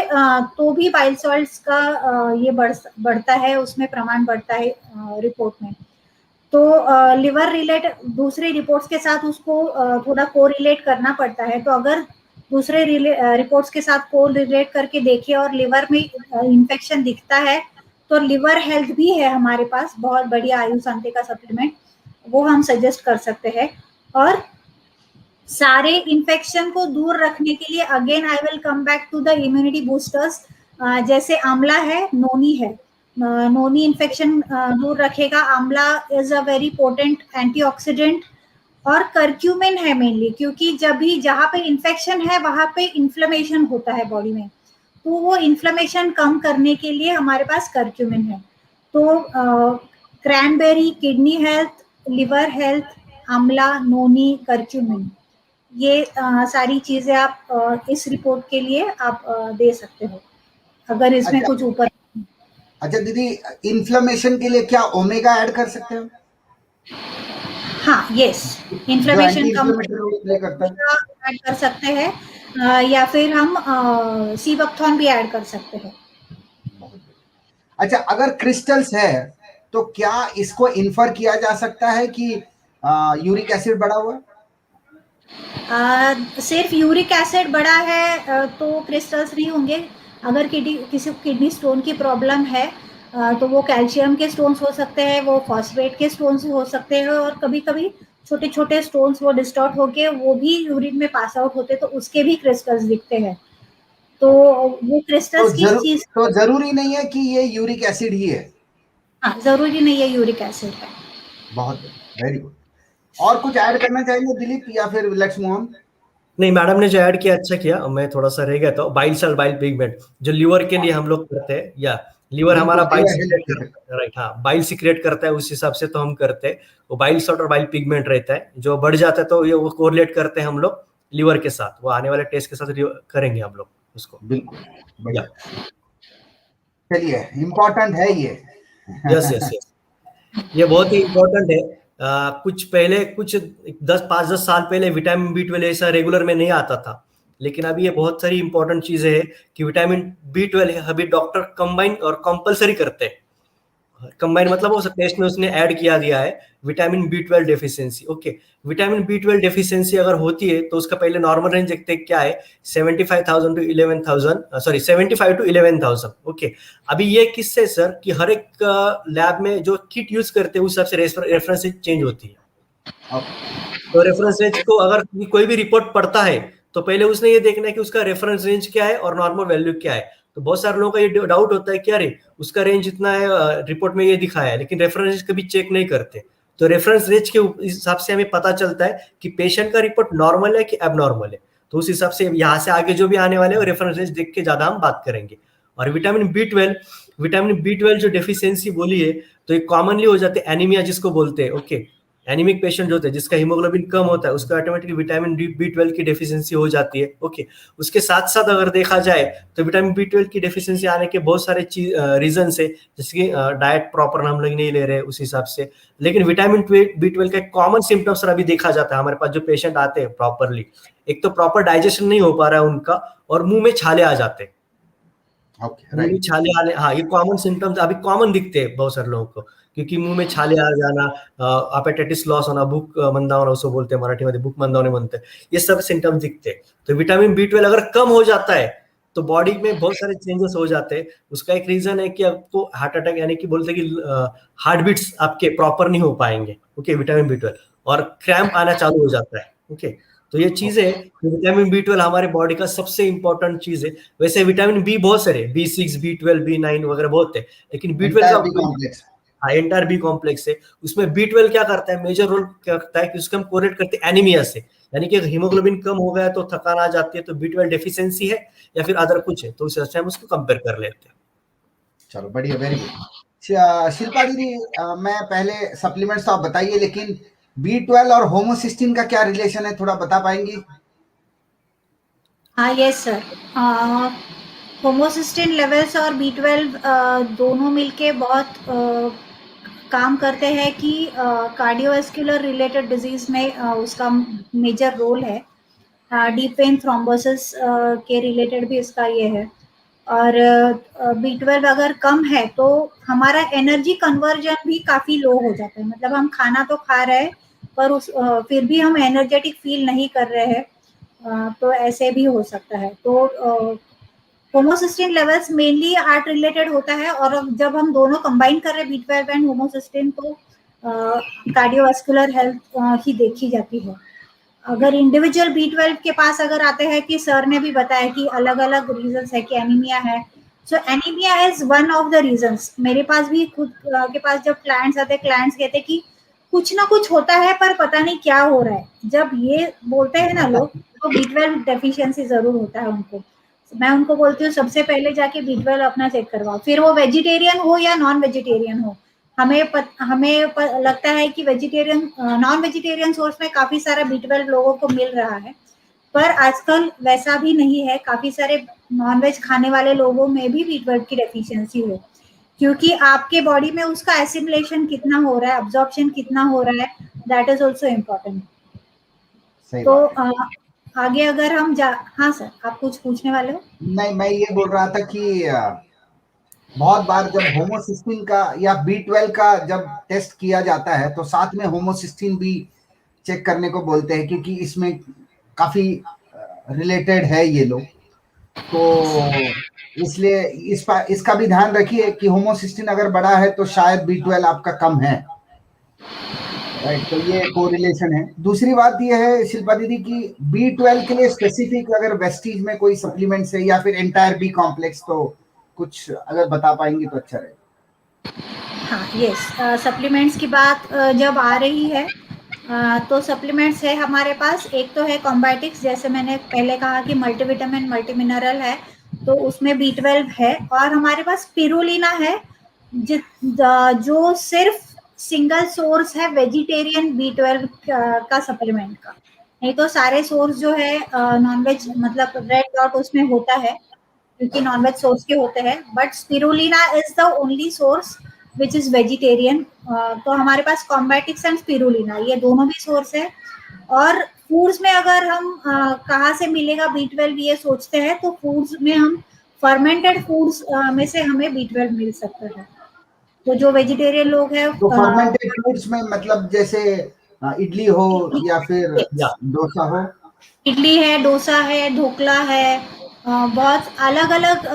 तो भी बाइल सॉल्ट्स का ये बढ़ता है, उसमें प्रमाण बढ़ता है रिपोर्ट में। तो लिवर रिलेटेड दूसरे रिपोर्ट्स के साथ उसको थोड़ा कोरिलेट करना पड़ता है। तो अगर दूसरे रिपोर्ट्स के साथ कोरिलेट करके देखें और लिवर में इन्फेक्शन दिखता है तो लिवर हेल्थ भी है हमारे पास, बहुत बढ़िया आयुशांति का सप्लीमेंट, वो हम सजेस्ट कर सकते हैं। और सारे इन्फेक्शन को दूर रखने के लिए again I will come back to the immunity boosters, जैसे आंवला है, नोनी है, नोनी इन्फेक्शन दूर रखेगा। आंवला is a very potent antioxidant. और करक्यूमिन है मेनली, क्योंकि जब भी जहाँ पे इन्फेक्शन है वहां पे इन्फ्लेमेशन होता है बॉडी में, तो वो इन्फ्लेमेशन कम करने के लिए हमारे पास करक्यूमिन है। तो cranberry kidney health, liver health, आंवला, नोनी, करक्यूमिन, ये सारी चीजें आप इस रिपोर्ट के लिए आप दे सकते हो अगर इसमें अच्छा, कुछ ऊपर। अच्छा दीदी, इन्फ्लेमेशन के लिए क्या ओमेगा ऐड कर सकते हैं? हाँ, यस, जो इन्फ्लेमेशन एंटी कम इन्फ्लेमेटरी रोल प्ले करता है। ऐड कर सकते हैं, या फिर हम सीबकथॉन भी ऐड कर सकते हैं। अच्छा, अगर क्रिस्टल्स है तो क्या इसको इन्फर किया जा सकता है कि यूरिक एसिड बढ़ा हुआ है? सिर्फ यूरिक एसिड बढ़ा है तो क्रिस्टल्स नहीं होंगे। अगर किसी को किडनी स्टोन की प्रॉब्लम है तो वो कैल्शियम के स्टोन्स हो सकते हैं, वो फॉस्फेट के स्टोन्स हो सकते हैं, और कभी कभी छोटे छोटे स्टोन्स वो डिस्टॉर्ट होके वो भी यूरिन में पास आउट होते, तो उसके भी क्रिस्टल्स दिखते हैं। तो वो क्रिस्टल्स किस चीज, तो जरूरी नहीं है कि ये यूरिक एसिड ही है। हाँ, जरूरी नहीं है यूरिक एसिड है। बहुत वेरी गुड। और कुछ ऐड करना चाहेंगे दिलीप, या फिर लेट्स मूव ऑन? नहीं, मैडम ने जो ऐड किया अच्छा किया, मैं थोड़ा सा रह गया था। बाइल सेल्ट, बाइल पिगमेंट जो लिवर के लिए हम लोग करते हैं, या लिवर हमारा बाइल सीक्रेट करता है, राइट, हाँ, बाइल सीक्रेट करता है, उस हिसाब से तो हम करते हैं। वो बाइल सॉल्ट और बाइल पिगमेंट रहता है, जो बढ़ जाता है तो ये वो कोरिलेट करते हैं हम लोग लिवर के साथ। वो आने वाले टेस्ट के साथ करेंगे हम लोग उसको। बिल्कुल, बढ़िया। चलिए, इम्पोर्टेंट है ये। Yes yes yes. ये बहुत ही इम्पोर्टेंट है। कुछ पहले कुछ 5-10 साल पहले विटामिन बी 12 ऐसा रेगुलर में नहीं आता था, लेकिन अभी ये बहुत सारी इंपॉर्टेंट चीजें है कि विटामिन बी 12 अभी डॉक्टर कंबाइन और कंपलसरी करते हैं। कंबाइन मतलब वो टेस्ट में उसने ऐड किया दिया है vitamin B 12 deficiency. Okay, vitamin B 12 deficiency अगर होती है तो उसका पहले नॉर्मल रेंज देखते हैं क्या है, 75,000 टू 11,000, सॉरी 75 टू 11,000। ओके, अभी ये किससे सर कि हर एक लैब में जो किट यूज करते हैं उस हिसाब से रेफरेंस चेंज होती है। तो रेफरेंस रेंज को अगर कोई भी रिपोर्ट पढ़ता है तो पहले उसने ये देखना है कि उसका रेफरेंस रेंज क्या है और नॉर्मल वैल्यू क्या है। तो बहुत सारे लोगों का ये डाउट होता है कि अरे उसका रेंज इतना है, रिपोर्ट में ये दिखाया है, लेकिन रेफरेंस रेंज कभी चेक नहीं करते। तो रेफरेंस रेंज के हिसाब से हमें पता चलता है कि पेशेंट का रिपोर्ट नॉर्मल है कि एबनॉर्मल है। तो उस हिसाब से यहाँ से आगे जो भी आने वाले हैं रेफरेंस रेंज देख के ज्यादा हम बात करेंगे। और विटामिन बी 12 जो डेफिशिएंसी बोली है तो ये कॉमनली हो जाते हैं एनीमिया जिसको बोलते हैं। ओके, एनीमिक पेशेंट जो होते हैं जिसका हीमोग्लोबिन कम होता है उसको ऑटोमेटिकली विटामिन बी 12 की डेफिशिएंसी हो जाती है। ओके, उसके साथ साथ अगर देखा जाए तो विटामिन बी 12 की डेफिशिएंसी आने के बहुत सारे रीजन है, जैसे कि डाइट प्रॉपर हम लोग नहीं ले रहे उस हिसाब से। लेकिन विटामिन बी 12 का कॉमन सिम्टम्स अभी देखा जाता है हमारे पास जो पेशेंट आते हैं प्रॉपरली, एक तो प्रॉपर डाइजेशन नहीं हो पा रहा है उनका और मुंह में छाले आ जाते हैं। मुंह में छाले आने, हाँ ये कॉमन सिम्टम्स अभी कॉमन दिखते हैं बहुत सारे लोगों को, क्योंकि मुंह में छाले आ जाना, अपेटाइटिस लॉस होना, भूख मंदावना उसको बोलते हैं मराठी में, भूख मंदावने बनते हैं, ये सब सिम्टम्स दिखते हैं। तो विटामिन बी 12 अगर कम हो जाता है तो बॉडी में बहुत सारे चेंजेस हो जाते हैं। उसका एक रीजन है कि आपको हार्ट अटैक यानी कि बोलते हैं कि हार्ट बीट्स आपके प्रॉपर नहीं हो पाएंगे। ओके, विटामिन बी 12 और क्रैम्प आना चालू हो जाता है। ओके, तो ये चीजें विटामिन बी 12 हमारे बॉडी का सबसे इंपॉर्टेंट चीज है। वैसे विटामिन बी बहुत सारे, बी 6, बी 12, बी 9 वगैरह बहुत है, लेकिन बी 12 का एंटायर बी कॉम्प्लेक्स है। उसमें बी 12 क्या करता है, मेजर रोल करता है कि उसको हम कोरिलेट करते हैं एनीमिया से, यानी कि हीमोग्लोबिन कम हो गया तो थकान आ जाती है, तो बी 12 डेफिशिएंसी है या फिर अदर कुछ है, तो उस हिसाब से हम उसको कंपेयर कर लेते हैं। चलो बढ़िया, वेरी गुड। शिल्पा दीदी, मैं पहले सप्लीमेंट्स तो आप बताइए, लेकिन बी 12 और होमोसिस्टिन का क्या रिलेशन है, थोड़ा बता पाएंगी? हाँ यस सर, होमोसिस्टिन लेवल्स और बी 12 दोनों मिलके बहुत काम करते हैं कि कार्डियोवास्कुलर रिलेटेड डिजीज में उसका मेजर रोल है। डीप वेन थ्रोम्बोसिस के रिलेटेड भी इसका ये है। और बी 12 अगर कम है तो हमारा एनर्जी कन्वर्जन भी काफ़ी लो हो जाता है, मतलब हम खाना तो खा रहे हैं पर उस फिर भी हम एनर्जेटिक फील नहीं कर रहे हैं, तो ऐसे भी हो सकता है। तो homocysteine levels mainly heart related होता है, और जब हम दोनों कंबाइन कर रहे हैं बी 12 एंड होमोसिस्टिन तो कार्डियोवास्कुलर हेल्थ ही देखी जाती है। अगर इंडिविजुअल बी 12 के पास अगर आते हैं कि सर ने भी बताया कि अलग अलग रीजंस है कि एनीमिया है, so anaemia is one of the reasons. मेरे पास भी खुद के पास जब क्लाइंट्स आते हैं, क्लाइंट्स कहते हैं कि कुछ ना कुछ होता है पर पता नहीं क्या हो रहा है। जब ये बोलते हैं ना लोग तो बी 12 डेफिशिएंसी जरूर होता है उनको। मैं उनको बोलती हूँ सबसे पहले जाके बी 12 अपना चेक करवाओ, फिर वो वेजिटेरियन हो या नॉन वेजिटेरियन हो। लगता है कि वेजिटेरियन नॉन वेजिटेरियन सोर्स में काफी सारा बी 12 लोगों को मिल रहा है, पर आजकल वैसा भी नहीं है। काफी सारे नॉन वेज खाने वाले लोगों में भी बी 12 की डेफिशिएंसी हो, क्योंकि आपके बॉडी में उसका एसिमिलेशन कितना हो रहा है, अब्जॉर्प्शन कितना हो रहा है, दैट इज ऑल्सो इम्पोर्टेंट। तो आगे अगर हम हाँ सर, आप कुछ पूछने वाले हो? नहीं, मैं ये बोल रहा था कि बहुत बार जब होमोसिस्टिन का या बी 12 का जब टेस्ट किया जाता है तो साथ में होमोसिस्टिन भी चेक करने को बोलते हैं, क्योंकि इसमें काफी रिलेटेड है ये लोग। तो इसलिए इसका भी ध्यान रखिए कि होमोसिस्टिन अगर बड़ा है तो शायद बी 12 आपका कम है, राइट। तो ये कोरिलेशन है। दूसरी बात ये है शिल्पा दीदी की बी 12 के लिए स्पेसिफिक अगर वेस्टीज में कोई सप्लीमेंट्स है या फिर एंटायर बी कॉम्प्लेक्स, तो कुछ अगर बता पाएंगे तो अच्छा रहेगा। हाँ यस, सप्लीमेंट्स की बात जब आ रही है तो सप्लीमेंट्स है हमारे पास। एक तो है कॉम्बायोटिक्स, जैसे मैंने पहले कहा कि मल्टीविटामिन मल्टी मिनरल है, तो उसमें बी 12 है। और हमारे पास स्पिरुलिना है जो सिर्फ सिंगल सोर्स है वेजिटेरियन बी 12 का सप्लीमेंट का। नहीं तो सारे सोर्स जो है नॉनवेज, मतलब रेड डॉट उसमें होता है क्योंकि नॉनवेज सोर्स के होते हैं, but spirulina is the only source which is vegetarian. तो हमारे पास कॉम्बैटिक्स एंड स्पिरुलिना, ये दोनों भी सोर्स है। और फूड्स में अगर हम कहाँ से मिलेगा B12 ये सोचते हैं, तो फूड्स में हम फर्मेंटेड फूड्स में से हमें B12 मिल सकता है। तो जो वेजिटेरियन लोग हैं, तो फर्मेंटेड फूड्स में मतलब जैसे इडली हो या फिर डोसा हो? इडली है, डोसा है, ढोकला है, बहुत अलग अलग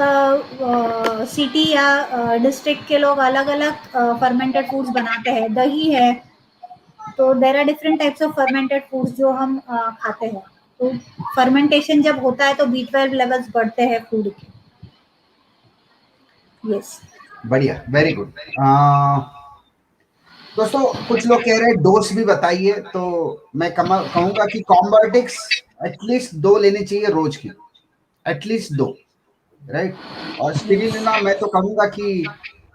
सिटी या डिस्ट्रिक्ट के लोग अलग अलग फर्मेंटेड फूड्स बनाते हैं। दही है, तो there are different types of fermented foods जो हम खाते हैं। तो फर्मेंटेशन जब होता है तो B12 लेवल्स बढ़ते हैं फूड के। यस, बढ़िया, वेरी गुड। दोस्तों कुछ लोग कह रहे हैं डोज भी बताइए, तो मैं कहूंगा कि कॉम्बर्टिक्स एटलीस्ट 2 लेनी चाहिए रोज की, एटलीस्ट 2, राइट। और स्पिरुलिना मैं तो कहूंगा कि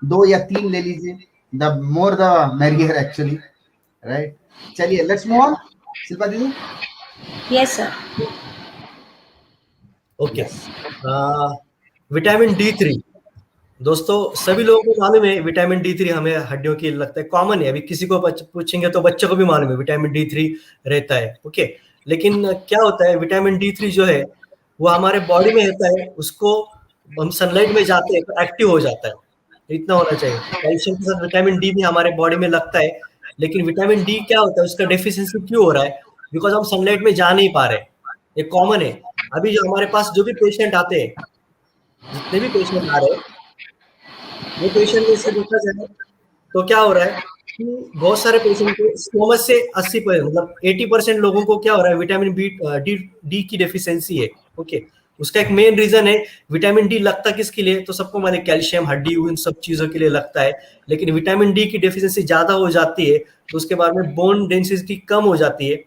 2 या 3 ले लीजिए, the more the merrier actually, right. चलिए लेट्स मूव ऑन, शिल्पा दीदी। Yes sir. Okay, vitamin D3 दोस्तों सभी लोगों को मालूम है, विटामिन D3 हमें हड्डियों की लगता है कॉमन है। अभी किसी को पूछेंगे तो बच्चों को भी मालूम है विटामिन D3 रहता है। ओके, लेकिन क्या होता है, विटामिन D3 जो है वो हमारे बॉडी में रहता है, उसको हम सनलाइट में जाते हैं तो एक्टिव हो जाता है। इतना होना चाहिए। कैल्शियम के साथ विटामिन डी भी हमारे बॉडी में लगता है, लेकिन विटामिन डी क्या होता है, उसका डेफिशिएंसी क्यों हो रहा है? बिकॉज हम सनलाइट में जा नहीं पा रहे। ये कॉमन है। अभी जो हमारे पास जो भी पेशेंट आते हैं, जितने भी पेशेंट आ रहे हैं, वो पेशेंट में से देखा जाए तो क्या हो रहा है कि बहुत सारे पेशेंट को स्टोमच से 80% मतलब 80% लोगों को क्या हो रहा है, विटामिन डी की डेफिशिएंसी है। ओके, उसका एक मेन रीजन है। विटामिन डी लगता किसके लिए, तो सबको माने कैल्शियम, हड्डी, उन सब चीजों के लिए लगता है। लेकिन विटामिन डी की डेफिशिएंसी ज्यादा हो जाती है तो उसके बाद में बोन डेंसिटी कम हो जाती है,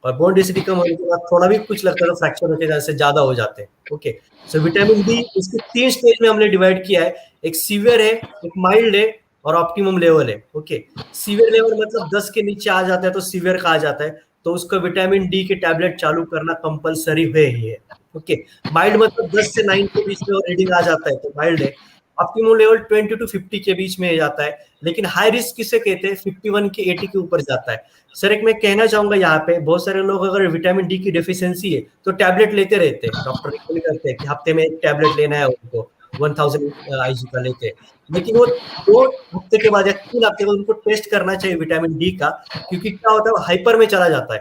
और बोन डेंसिटी कम होने के बाद थोड़ा भी कुछ लगता है तो फ्रैक्चर होने से ज्यादा हो जाते हैं। ओके, सो विटामिन डी इसके 3 स्टेज में हमने डिवाइड किया है। एक सीवियर है, एक माइल्ड है, और ऑप्टिमम लेवल है। ओके, सीवियर लेवल मतलब 10 के नीचे आ जाता है तो सीवियर कहा जाता है, तो उसको विटामिन डी के टैबलेट चालू करना कंपलसरी है ही है। ओके, माइल्ड मतलब 10 से 9 के बीच में रीडिंग आ जाता है तो माइल्ड है। ऑप्टिमम लेवल 20 to 50 के बीच में जाता है, लेकिन हाई रिस्क किसे कहते हैं, 51 के 80 के ऊपर जाता है। सर एक मैं कहना चाहूंगा यहाँ पे, बहुत सारे लोग अगर विटामिन डी की डेफिशिएंसी है तो टैबलेट लेते रहते हैं, डॉक्टर रिकमेंड करते हैं कि हफ्ते में एक टैबलेट लेना है उनको, 1000 IU का लेते हैं। लेकिन वो 2 हफ्ते के बाद या 3 हफ्ते बाद उनको टेस्ट करना चाहिए विटामिन डी का, क्योंकि क्या होता है, हाइपर में चला जाता है।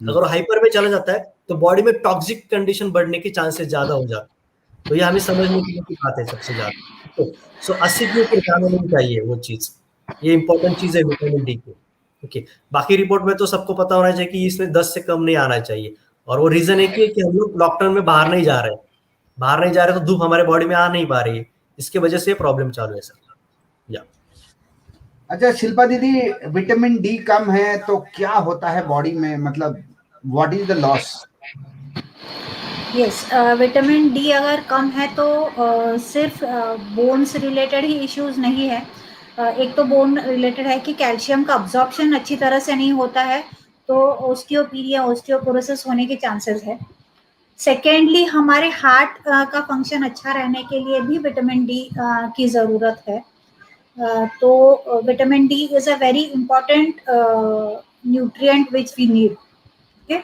अगर हाइपर में चला जाता है तो बॉडी में टॉक्सिक कंडीशन बढ़ने के चांसेस ज्यादा हो जाते हैं। तो ये हमें समझने की बात है सबसे ज्यादा। सो 80 के ऊपर जाना नहीं चाहिए वो चीज, ये इंपॉर्टेंट चीज है विटामिन डी की। ओके, बाकी रिपोर्ट में तो सबको पता होना चाहिए कि इसमें 10 से कम नहीं आना चाहिए। और वो रीजन है कि हम लोग लॉकडाउन में बाहर नहीं जा रहे, बाहर नहीं जा रहे तो धूप हमारे बॉडी में आ नहीं पा रही है, इसके वजह से प्रॉब्लम चालू है सर। या अच्छा शिल्पा दीदी, विटामिन डी कम है तो क्या होता है बॉडी में, मतलब what is the loss? Yes, vitamin D अगर कम है तो सिर्फ बोन्स रिलेटेड ही इश्यूज नहीं है। एक तो बोन रिलेटेड है कि कैल्शियम का अब्जॉर्प्शन अच्छी तरह से नहीं होता है, तो ऑस्टियोपीरिया, ऑस्टियोपोरोसिस होने के चांसेस है। सेकेंडली, हमारे हार्ट का फंक्शन अच्छा रहने के लिए भी विटामिन डी की ज़रूरत है। तो vitamin D is a very important nutrient which we need. Okay,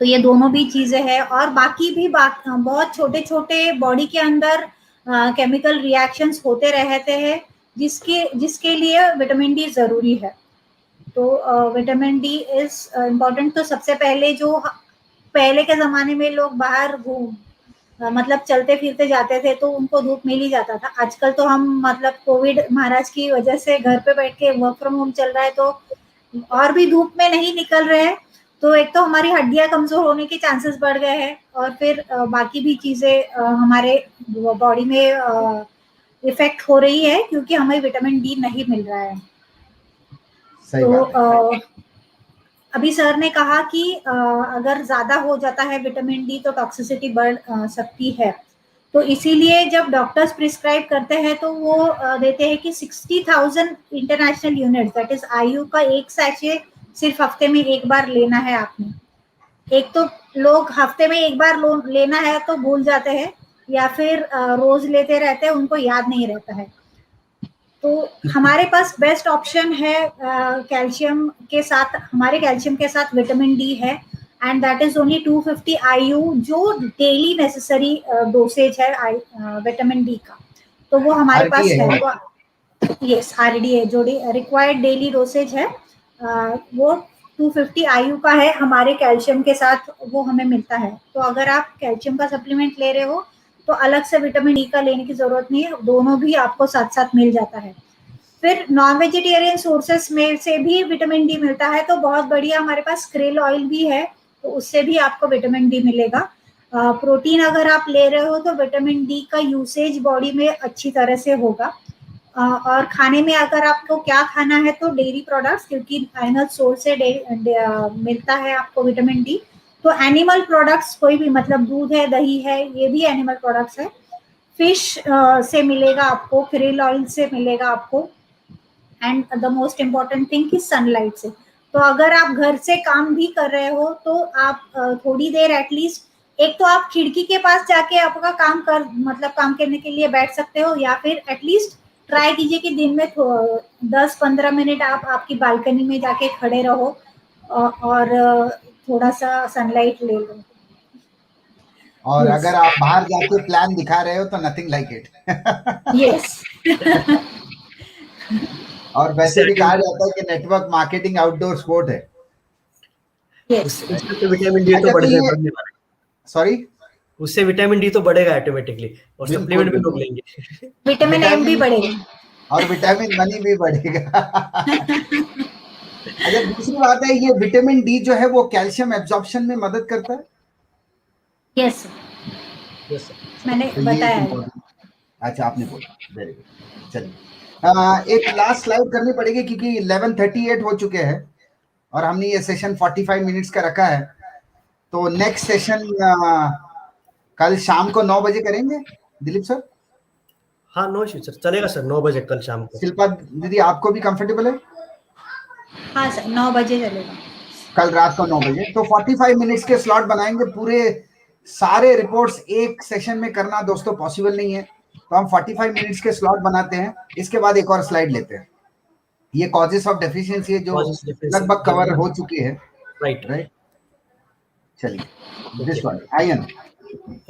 तो ये दोनों भी चीज़ें हैं। और बाकी भी बहुत छोटे छोटे बॉडी के अंदर केमिकल रिएक्शंस होते रहते हैं जिसके लिए विटामिन डी ज़रूरी है। तो विटामिन डी इज़ इम्पॉर्टेंट। तो सबसे पहले जो पहले के ज़माने में लोग बाहर मतलब चलते फिरते जाते थे तो उनको धूप मिल ही जाता था। आजकल तो हम मतलब कोविड महाराज की वजह से घर पे बैठ के वर्क फ्रॉम होम चल रहा है, तो और भी धूप में नहीं निकल रहे हैं, तो एक तो हमारी हड्डियां कमजोर होने के चांसेस बढ़ गए हैं, और फिर बाकी भी चीजें हमारे बॉडी में इफेक्ट हो रही है क्योंकि हमें विटामिन डी नहीं मिल रहा है। सही तो बात है। अभी सर ने कहा कि अगर ज्यादा हो जाता है विटामिन डी तो टॉक्सिसिटी बढ़ सकती है। तो इसीलिए जब डॉक्टर्स प्रिस्क्राइब करते हैं तो वो देते हैं कि 60,000 international unit, that is IU का एक सैचे सिर्फ हफ्ते में एक बार लेना है आपने। एक तो लोग हफ्ते में एक बार लेना है तो भूल जाते हैं, या फिर रोज लेते रहते हैं, उनको याद नहीं रहता है। तो हमारे पास बेस्ट ऑप्शन है कैल्शियम के साथ, हमारे कैल्शियम के साथ विटामिन डी है, and that is only 250 IU, जो डेली नेसेसरी डोसेज है विटामिन डी का, तो वो हमारे पास है। यस, RD है, जो रिक्वायर्ड डेली डोसेज है, वो 250 IU का है हमारे कैल्शियम के साथ, वो हमें मिलता है। तो अगर आप कैल्शियम का सप्लीमेंट ले रहे हो तो अलग से विटामिन डी का लेने की जरूरत नहीं है, दोनों भी आपको साथ साथ मिल जाता है। फिर नॉन वेजिटेरियन सोर्सेस में से भी विटामिन डी मिलता है, तो बहुत बढ़िया, हमारे पास क्रेल ऑयल भी है, तो उससे भी आपको विटामिन डी मिलेगा। प्रोटीन अगर आप ले रहे हो तो विटामिन डी का यूसेज बॉडी में अच्छी तरह से होगा। और खाने में अगर आपको क्या खाना है तो डेयरी प्रोडक्ट्स, क्योंकि एनिमल सोर्स से मिलता है आपको विटामिन डी, तो एनिमल प्रोडक्ट्स कोई भी, मतलब दूध है, दही है, ये भी एनिमल प्रोडक्ट्स है। फिश से मिलेगा आपको, क्रेल ऑयल से मिलेगा आपको, and the most important thing कि सनलाइट से। तो अगर आप घर से काम भी कर रहे हो तो आप थोड़ी देर एटलीस्ट, एक तो आप खिड़की के पास जाके आपका काम करने के लिए बैठ सकते हो, या फिर एटलीस्ट ट्राई कीजिए कि दिन में 10-15 मिनट आप आपकी बालकनी में जाके खड़े रहो और थोड़ा सा सनलाइट ले लो। और अगर आप बाहर जाके प्लान दिखा रहे हो तो नथिंग लाइक इट। यस। और वैसे भी कहा जाता है कि नेटवर्क मार्केटिंग आउटडोर स्पोर्ट है। उससे विटामिन डी तो बढ़ने वाला है। सॉरी, उससे विटामिन डी तो बढ़ेगा ऑटोमेटिकली, और सप्लीमेंट भी लोग लेंगे, विटामिन एम भी बढ़ेगा और विटामिन मनी भी बढ़ेगा। अच्छा, दूसरी बात है, ये विटामिन डी जो है वो कैल्शियम एब्जॉर्प्शन में मदद करता है। यस यस मैंने तो बताया। अच्छा, आपने बोला, वेरी गुड। चलिए, एक लास्ट स्लाइड करनी पड़ेगी क्योंकि 11:38 हो चुके हैं और हमने ये सेशन 45 मिनट्स का रखा है। तो नेक्स्ट सेशन कल शाम को 9 बजे करेंगे दिलीप सर। हाँ, नो इश्यू सर, चलेगा सर, 9 बजे कल शाम को। शिल्पा दीदी, आपको भी कंफर्टेबल है? हाँ सर, 9 बजे चलेगा कल रात को 9 बजे। तो 45 मिनट्स के स्लॉट बनाएंगे, पूरे सारे रिपोर्ट्स एक सेशन में करना दोस्तों पॉसिबल नहीं है, तो हम 45 मिनट्स के स्लॉट बनाते हैं। इसके बाद एक और स्लाइड लेते हैं, ये कॉजेस ऑफ डेफिशिएंसी है जो लगभग कवर हो चुकी है। राइट। चलिए, this one iron.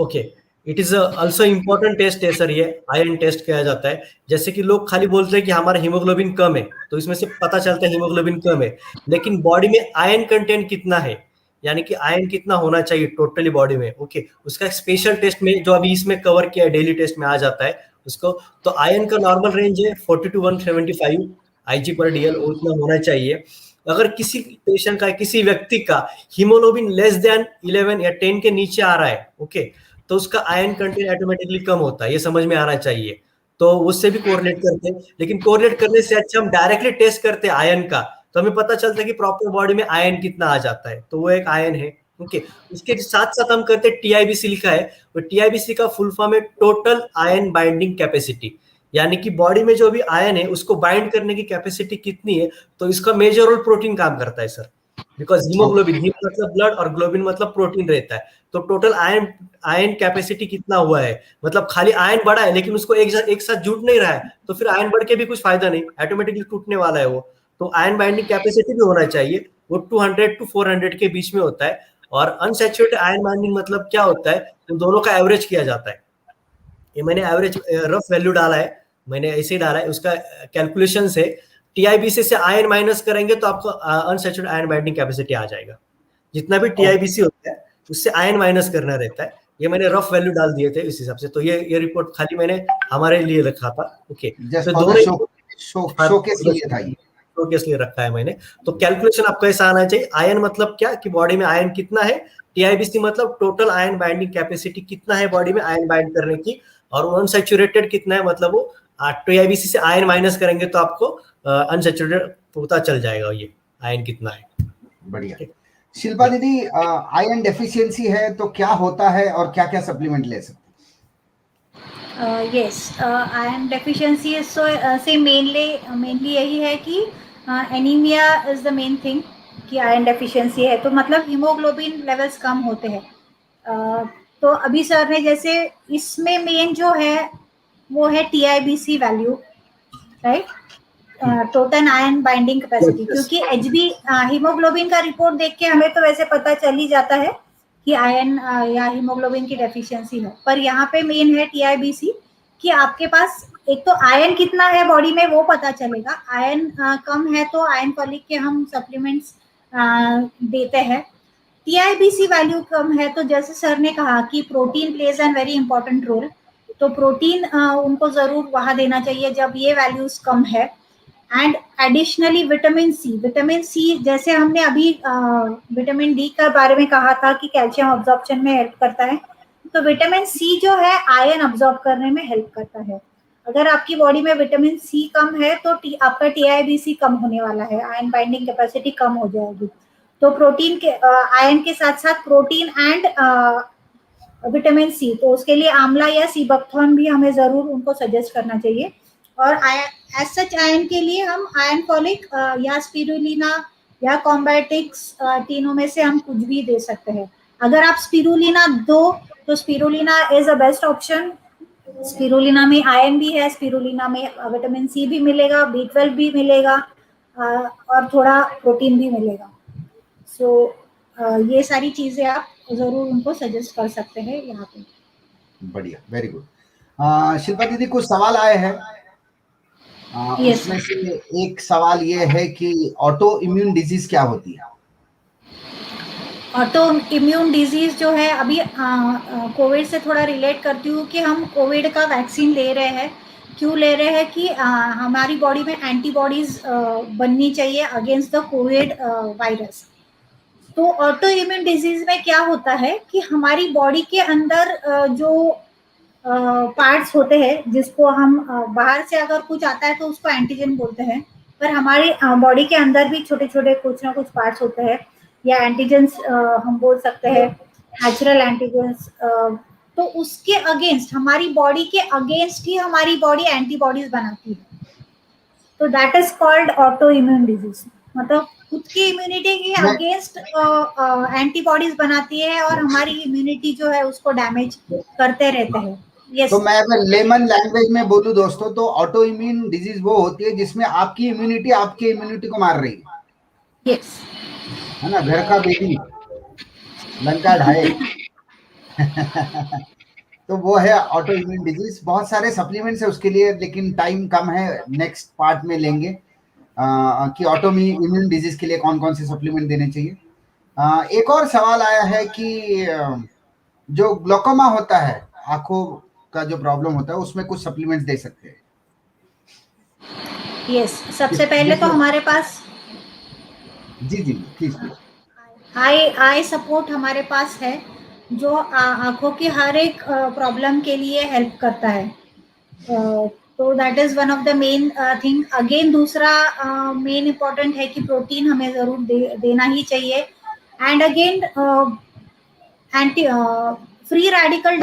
Okay, it is also important test है सर, ये आयरन टेस्ट किया जाता है। जैसे कि लोग खाली बोलते हैं कि हमारा हीमोग्लोबिन कम है, तो इसमें से पता चलता है हीमोग्लोबिन कम है, लेकिन बॉडी में आयरन कंटेंट कितना है, यानी कि आयरन कितना होना चाहिए टोटली बॉडी में, ओके, उसका स्पेशल टेस्ट में जो अभी इसमें कवर किया है, डेली टेस्ट में आ जाता है उसको। तो आयरन का नॉर्मल रेंज है 40 to 175 IG/DL, उतना होना चाहिए। अगर किसी पेशेंट का, किसी व्यक्ति का हीमोग्लोबिन लेस देन 11 या 10 के नीचे आ रहा है, ओके, तो उसका आयरन कंटेंट ऑटोमेटिकली कम होता है, ये समझ में आना चाहिए। तो उससे भी कोरिलेट करते हैं, लेकिन कोरिलेट करने से अच्छा हम डायरेक्टली टेस्ट करते हैं आयरन का, तो हमें पता चलता है कि प्रॉपर बॉडी में आयरन कितना आ जाता है, तो वो एक आयरन है, ओके। उसके साथ साथ हम करते हैं TIBC लिखा है, और TIBC का फुल फॉर्म है टोटल आयरन बाइंडिंग कैपेसिटी, यानी कि बॉडी में जो भी आयन है उसको बाइंड करने की कैपेसिटी कितनी है। तो इसका मेजर रोल प्रोटीन काम करता है सर, बिकॉज हीमोग्लोबिन, हीम मतलब ब्लड और ग्लोबिन मतलब प्रोटीन रहता है। तो टोटल आयन कैपेसिटी कितना हुआ है, मतलब खाली आयन बढ़ा है लेकिन उसको एक साथ जुट नहीं रहा है, तो फिर आयन बढ़ के भी कुछ फायदा नहीं, ऑटोमेटिकली टूटने वाला है वो। तो आयन बाइंडिंग कैपेसिटी भी होना चाहिए, वो 200 to 400 के बीच में होता है। और अनसैचुरेटेड आयन बाइंडिंग मतलब क्या होता है, उन दोनों का एवरेज किया जाता है। ये मैंने एवरेज रफ वैल्यू डाला है, मैंने ऐसे ही डाला है, उसका कैलकुलेशन से TIBC से आयन माइनस करेंगे तो आपको अनसैचुरेटेड आयन बाइंडिंग कैपेसिटी आ जाएगा। जितना भी TIBC होता है उससे आयन माइनस करना रहता है। ये मैंने रफ वैल्यू डाल दिए थे इस हिसाब से, तो ये रिपोर्ट खाली मैंने हमारे लिए रखा था, ओके। तो दोनों शोकेस लिए था, ये शोकेस लिए रखा है मैंने। तो कैलकुलेशन आपको ऐसा आना चाहिए, आयन मतलब क्या कि बॉडी में आयन कितना है, TIBC मतलब टोटल आयन बाइंडिंग कैपेसिटी कितना है बॉडी में आयन बाइंड करने की, और अनसैचुरेटेड कितना है, मतलब वो TIBC से आयन माइनस करेंगे तो आपको अनसैचुरेटेड पता चल जाएगा ये आयन कितना है। बढ़िया। शिल्पा दीदी, आयरन डेफिशिएंसी है तो क्या होता है और क्या क्या सप्लीमेंट ले सकते हैं? यस, आयरन डेफिशिएंसी से मेनली यही है कि anaemia is the main thing, कि आयरन डेफिशिएंसी है तो मतलब हीमोग्लोबिन लेवल्स कम होते हैं। तो अभी सर ने जैसे इसमें मेन जो है वो है TIBC value, right, total ion binding capacity, क्योंकि एचबी हीमोग्लोबिन का रिपोर्ट देख के हमें तो वैसे पता चल ही जाता है कि आयन या हीमोग्लोबिन की डेफिशिएंसी है, पर यहाँ पे मेन है टीआईबीसी कि आपके पास एक तो आयन कितना है बॉडी में वो पता चलेगा। आयन कम है तो आयन फॉलिक के हम सप्लीमेंट्स देते हैं। टीआईबीसी वैल्यू कम है तो जैसे सर ने कहा कि protein plays an very important role, तो प्रोटीन उनको जरूर वहां देना चाहिए जब ये वैल्यूज कम है। एंड एडिशनली विटामिन सी जैसे हमने अभी विटामिन डी के बारे में कहा था कि कैल्शियम अब्जॉर्प्शन में हेल्प करता है, तो विटामिन सी जो है आयन अब्जॉर्ब करने में हेल्प करता है। अगर आपकी बॉडी में विटामिन सी कम है तो आपका टीआईबीसी कम होने वाला है, आयन बाइंडिंग कैपेसिटी कम हो जाएगी। तो प्रोटीन के आयन के साथ साथ प्रोटीन एंड विटामिन सी, तो उसके लिए आंवला या सीबकथॉर्न भी हमें जरूर उनको सजेस्ट करना चाहिए। और एज सच आयन के लिए हम आयन फॉलिक या स्पिरुलिना या कॉम्बायोटिक्स तीनों में से हम कुछ भी दे सकते हैं। अगर आप स्पिरुलिना दो तो spirulina is a best option. Spirulina में आयन भी है, स्पिरुलिना में विटामिन सी भी मिलेगा, B12 भी मिलेगा और थोड़ा प्रोटीन भी मिलेगा। सो ये सारी चीजें आप जरूर उनको सजेस्ट कर सकते हैं यहाँ पे। बढ़िया, वेरी गुड। शिल्पा दीदी कुछ सवाल आए हैं, Yes, उसमें से एक सवाल ये है कि ऑटो इम्यून डिजीज क्या होती है? ऑटो इम्यून डिजीज जो है, अभी कोविड से थोड़ा रिलेट करती हूँ कि हम कोविड का वैक्सीन ले रहे हैं। क्यों ले रहे हैं कि हमारी बॉडी में एंटीबॉडीज बननी चाहिए अगेंस्ट द कोविड वायरस। तो ऑटो इम्यून डिजीज में क्या होता है कि हमारी बॉडी के अंदर जो पार्ट्स होते हैं जिसको हम बाहर से अगर कुछ आता है तो उसको एंटीजन बोलते हैं, पर हमारे बॉडी के अंदर भी छोटे छोटे कुछ ना कुछ पार्ट्स होते हैं या एंटीजेंस हम बोल सकते हैं, नेचुरल एंटीजेंस। तो उसके अगेंस्ट, हमारी बॉडी के अगेंस्ट ही हमारी बॉडी एंटीबॉडीज बनाती है, तो that is called auto immune disease. मतलब खुद की इम्यूनिटी के अगेंस्ट एंटीबॉडीज बनाती है और हमारी इम्यूनिटी जो है उसको डैमेज करते रहते हैं। Yes. तो मैं अगर लेमन लैंग्वेज में बोलूं दोस्तों, तो ऑटो इम्यून डिजीज वो होती है जिसमें आपकी इम्यूनिटी को मार रही है। Yes. है ना, घर का बेबी लंका ढाए तो वो है ऑटो इम्यून डिजीज। बहुत सारे सप्लीमेंट्स है उसके लिए, लेकिन टाइम कम है, नेक्स्ट पार्ट में लेंगे कि ऑटो इम्यून डिजीज के लिए कौन कौन से सप्लीमेंट देने चाहिए। एक और सवाल आया है कि जो ग्लोकोमा होता है, आंखों का जो प्रॉब्लम होता है, उसमें कुछ सप्लीमेंट्स दे सकते हैं? यस, सबसे पहले तो हमारे पास जी जी प्लीज। आई सपोर्ट हमारे पास है जो आंखों की हर एक प्रॉब्लम के लिए हेल्प करता है। तो that is one of the main thing. Again दूसरा मेन इम्पोर्टेंट है कि प्रोटीन हमें जरूर देना ही चाहिए। And again anti free radical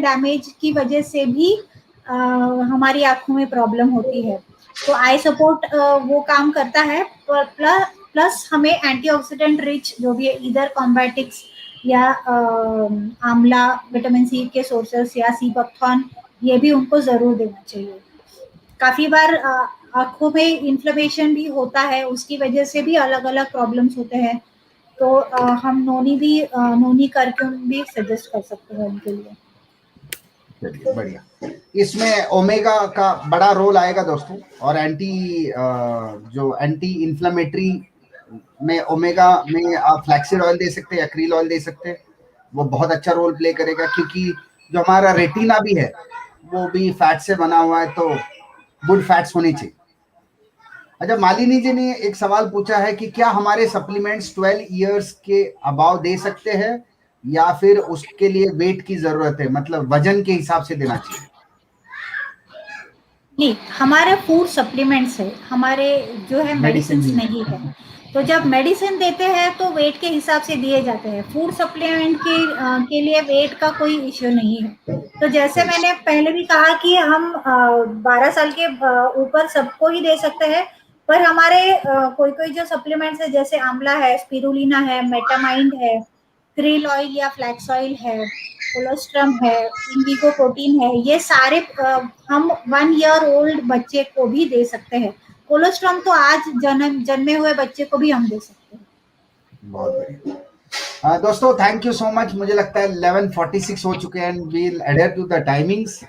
damage की वजह से भी हमारी आंखों में प्रॉब्लम होती है। तो आई सपोर्ट वो काम करता है, प्लस हमें एंटीऑक्सीडेंट रिच जो भी है, इधर कॉम्बायोटिक्स या आंवला, विटामिन सी के सोर्सेस या सीबकथॉर्न, ये भी उनको जरूर देना चाहिए। काफी बार आंखों में इन्फ्लेमेशन भी होता है, उसकी वजह से भी अलग अलग प्रॉब्लम्स होते हैं, तो हम नोनी करके भी सजेस्ट कर सकते हैं उनके लिए। चलिए बढ़िया। इसमें ओमेगा का बड़ा रोल आएगा दोस्तों, और जो एंटी इन्फ्लेमेटरी में ओमेगा में आप फ्लैक्सीड ऑयल दे सकते हैं, एक्रिल ऑयल दे सकते हैं, वो बहुत अच्छा रोल प्ले करेगा, क्योंकि जो हमारा रेटिना भी है वो भी फैट से बना हुआ है, तो गुड फैट्स होनी चाहिए। अच्छा, मालिनी जी ने एक सवाल पूछा है कि क्या हमारे सप्लीमेंट्स 12 इयर्स के अबाव दे सकते हैं या फिर उसके लिए वेट की जरूरत है, मतलब वजन के हिसाब से देना चाहिए? नहीं, हमारे फूड सप्लीमेंट्स है, हमारे जो है मेडिसिन नहीं है। तो जब मेडिसिन देते हैं तो वेट के हिसाब से दिए जाते हैं। फूड सप्लीमेंट के लिए वेट का कोई इश्यू नहीं है। तो जैसे मैंने पहले भी कहा कि हम 12 साल के ऊपर सबको ही दे सकते हैं, पर हमारे कोई कोई जो सप्लीमेंट्स है जैसे आंवला है, स्पिरुलिना है, मेटामाइंड है, क्रिल ऑयल या फ्लैक्स ऑयल है, कोलोस्ट्रम है, इंडिगो प्रोटीन है, ये सारे हम 1 ईयर ओल्ड बच्चे को भी दे सकते हैं। कोलोस्ट्रम तो आज जन्मे हुए बच्चे को भी हम दे सकते हैं। बहुत बढ़िया। दोस्तों थैंक यू सो मच। मुझे लगता है 11:46 हो चुके हैं and we will adhere to the timings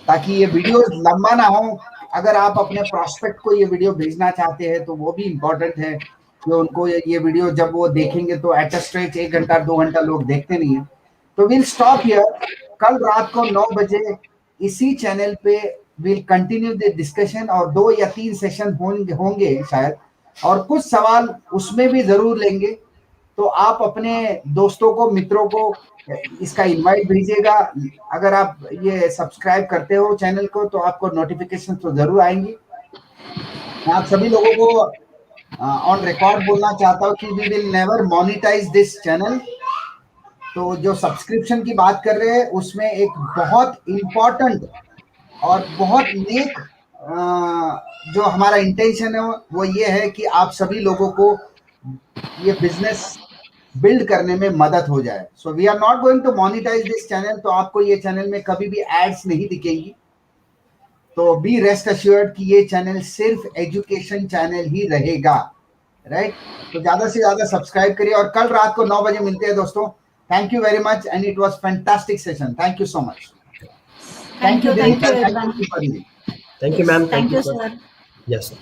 ताकि ये वीडियो लंबा ना हो। अगर आप अपने प्रॉस्पेक्ट को ये वीडियो भेजना चाहते हैं तो वो भी इम्पोर्टेंट है कि उनको ये वीडियो जब वो देखेंगे तो एट अ स्ट्रेच 1 घंटा 2 घंटा लोग देखते नहीं है। तो विल स्टॉप हियर। कल रात को 9 बजे इसी चैनल पे विल कंटिन्यू द डिस्कशन और 2 या 3 सेशन होंगे शायद, और कुछ सवाल उसमें भी जरूर लेंगे। तो आप अपने दोस्तों को, मित्रों को इसका इनवाइट भेजिएगा। अगर आप ये सब्सक्राइब करते हो चैनल को तो आपको नोटिफिकेशन तो जरूर आएंगी। मैं आप सभी लोगों को ऑन रिकॉर्ड बोलना चाहता हूँ कि we will never monetise this channel. तो जो सब्सक्रिप्शन की बात कर रहे हैं उसमें एक बहुत इम्पोर्टेंट और बहुत नेक जो हमारा इंटेंशन है वो ये है कि आप सभी लोगों को ये बिजनेस बिल्ड करने में मदद हो जाए। So we are not going to monetise this channel. तो आपको ये चैनल में कभी भी एड्स नहीं दिखेंगी। तो बी रेस्ट अश्योर्ड कि ये चैनल सिर्फ एजुकेशन चैनल ही रहेगा, राइट? तो ज्यादा से ज्यादा सब्सक्राइब करिए और कल रात को 9 बजे मिलते हैं दोस्तों। Thank you very much and it was fantastic session. Thank you so much. Thank you Thank you, ma'am. Sir. Thank you, sir. Yes. Yes, sir.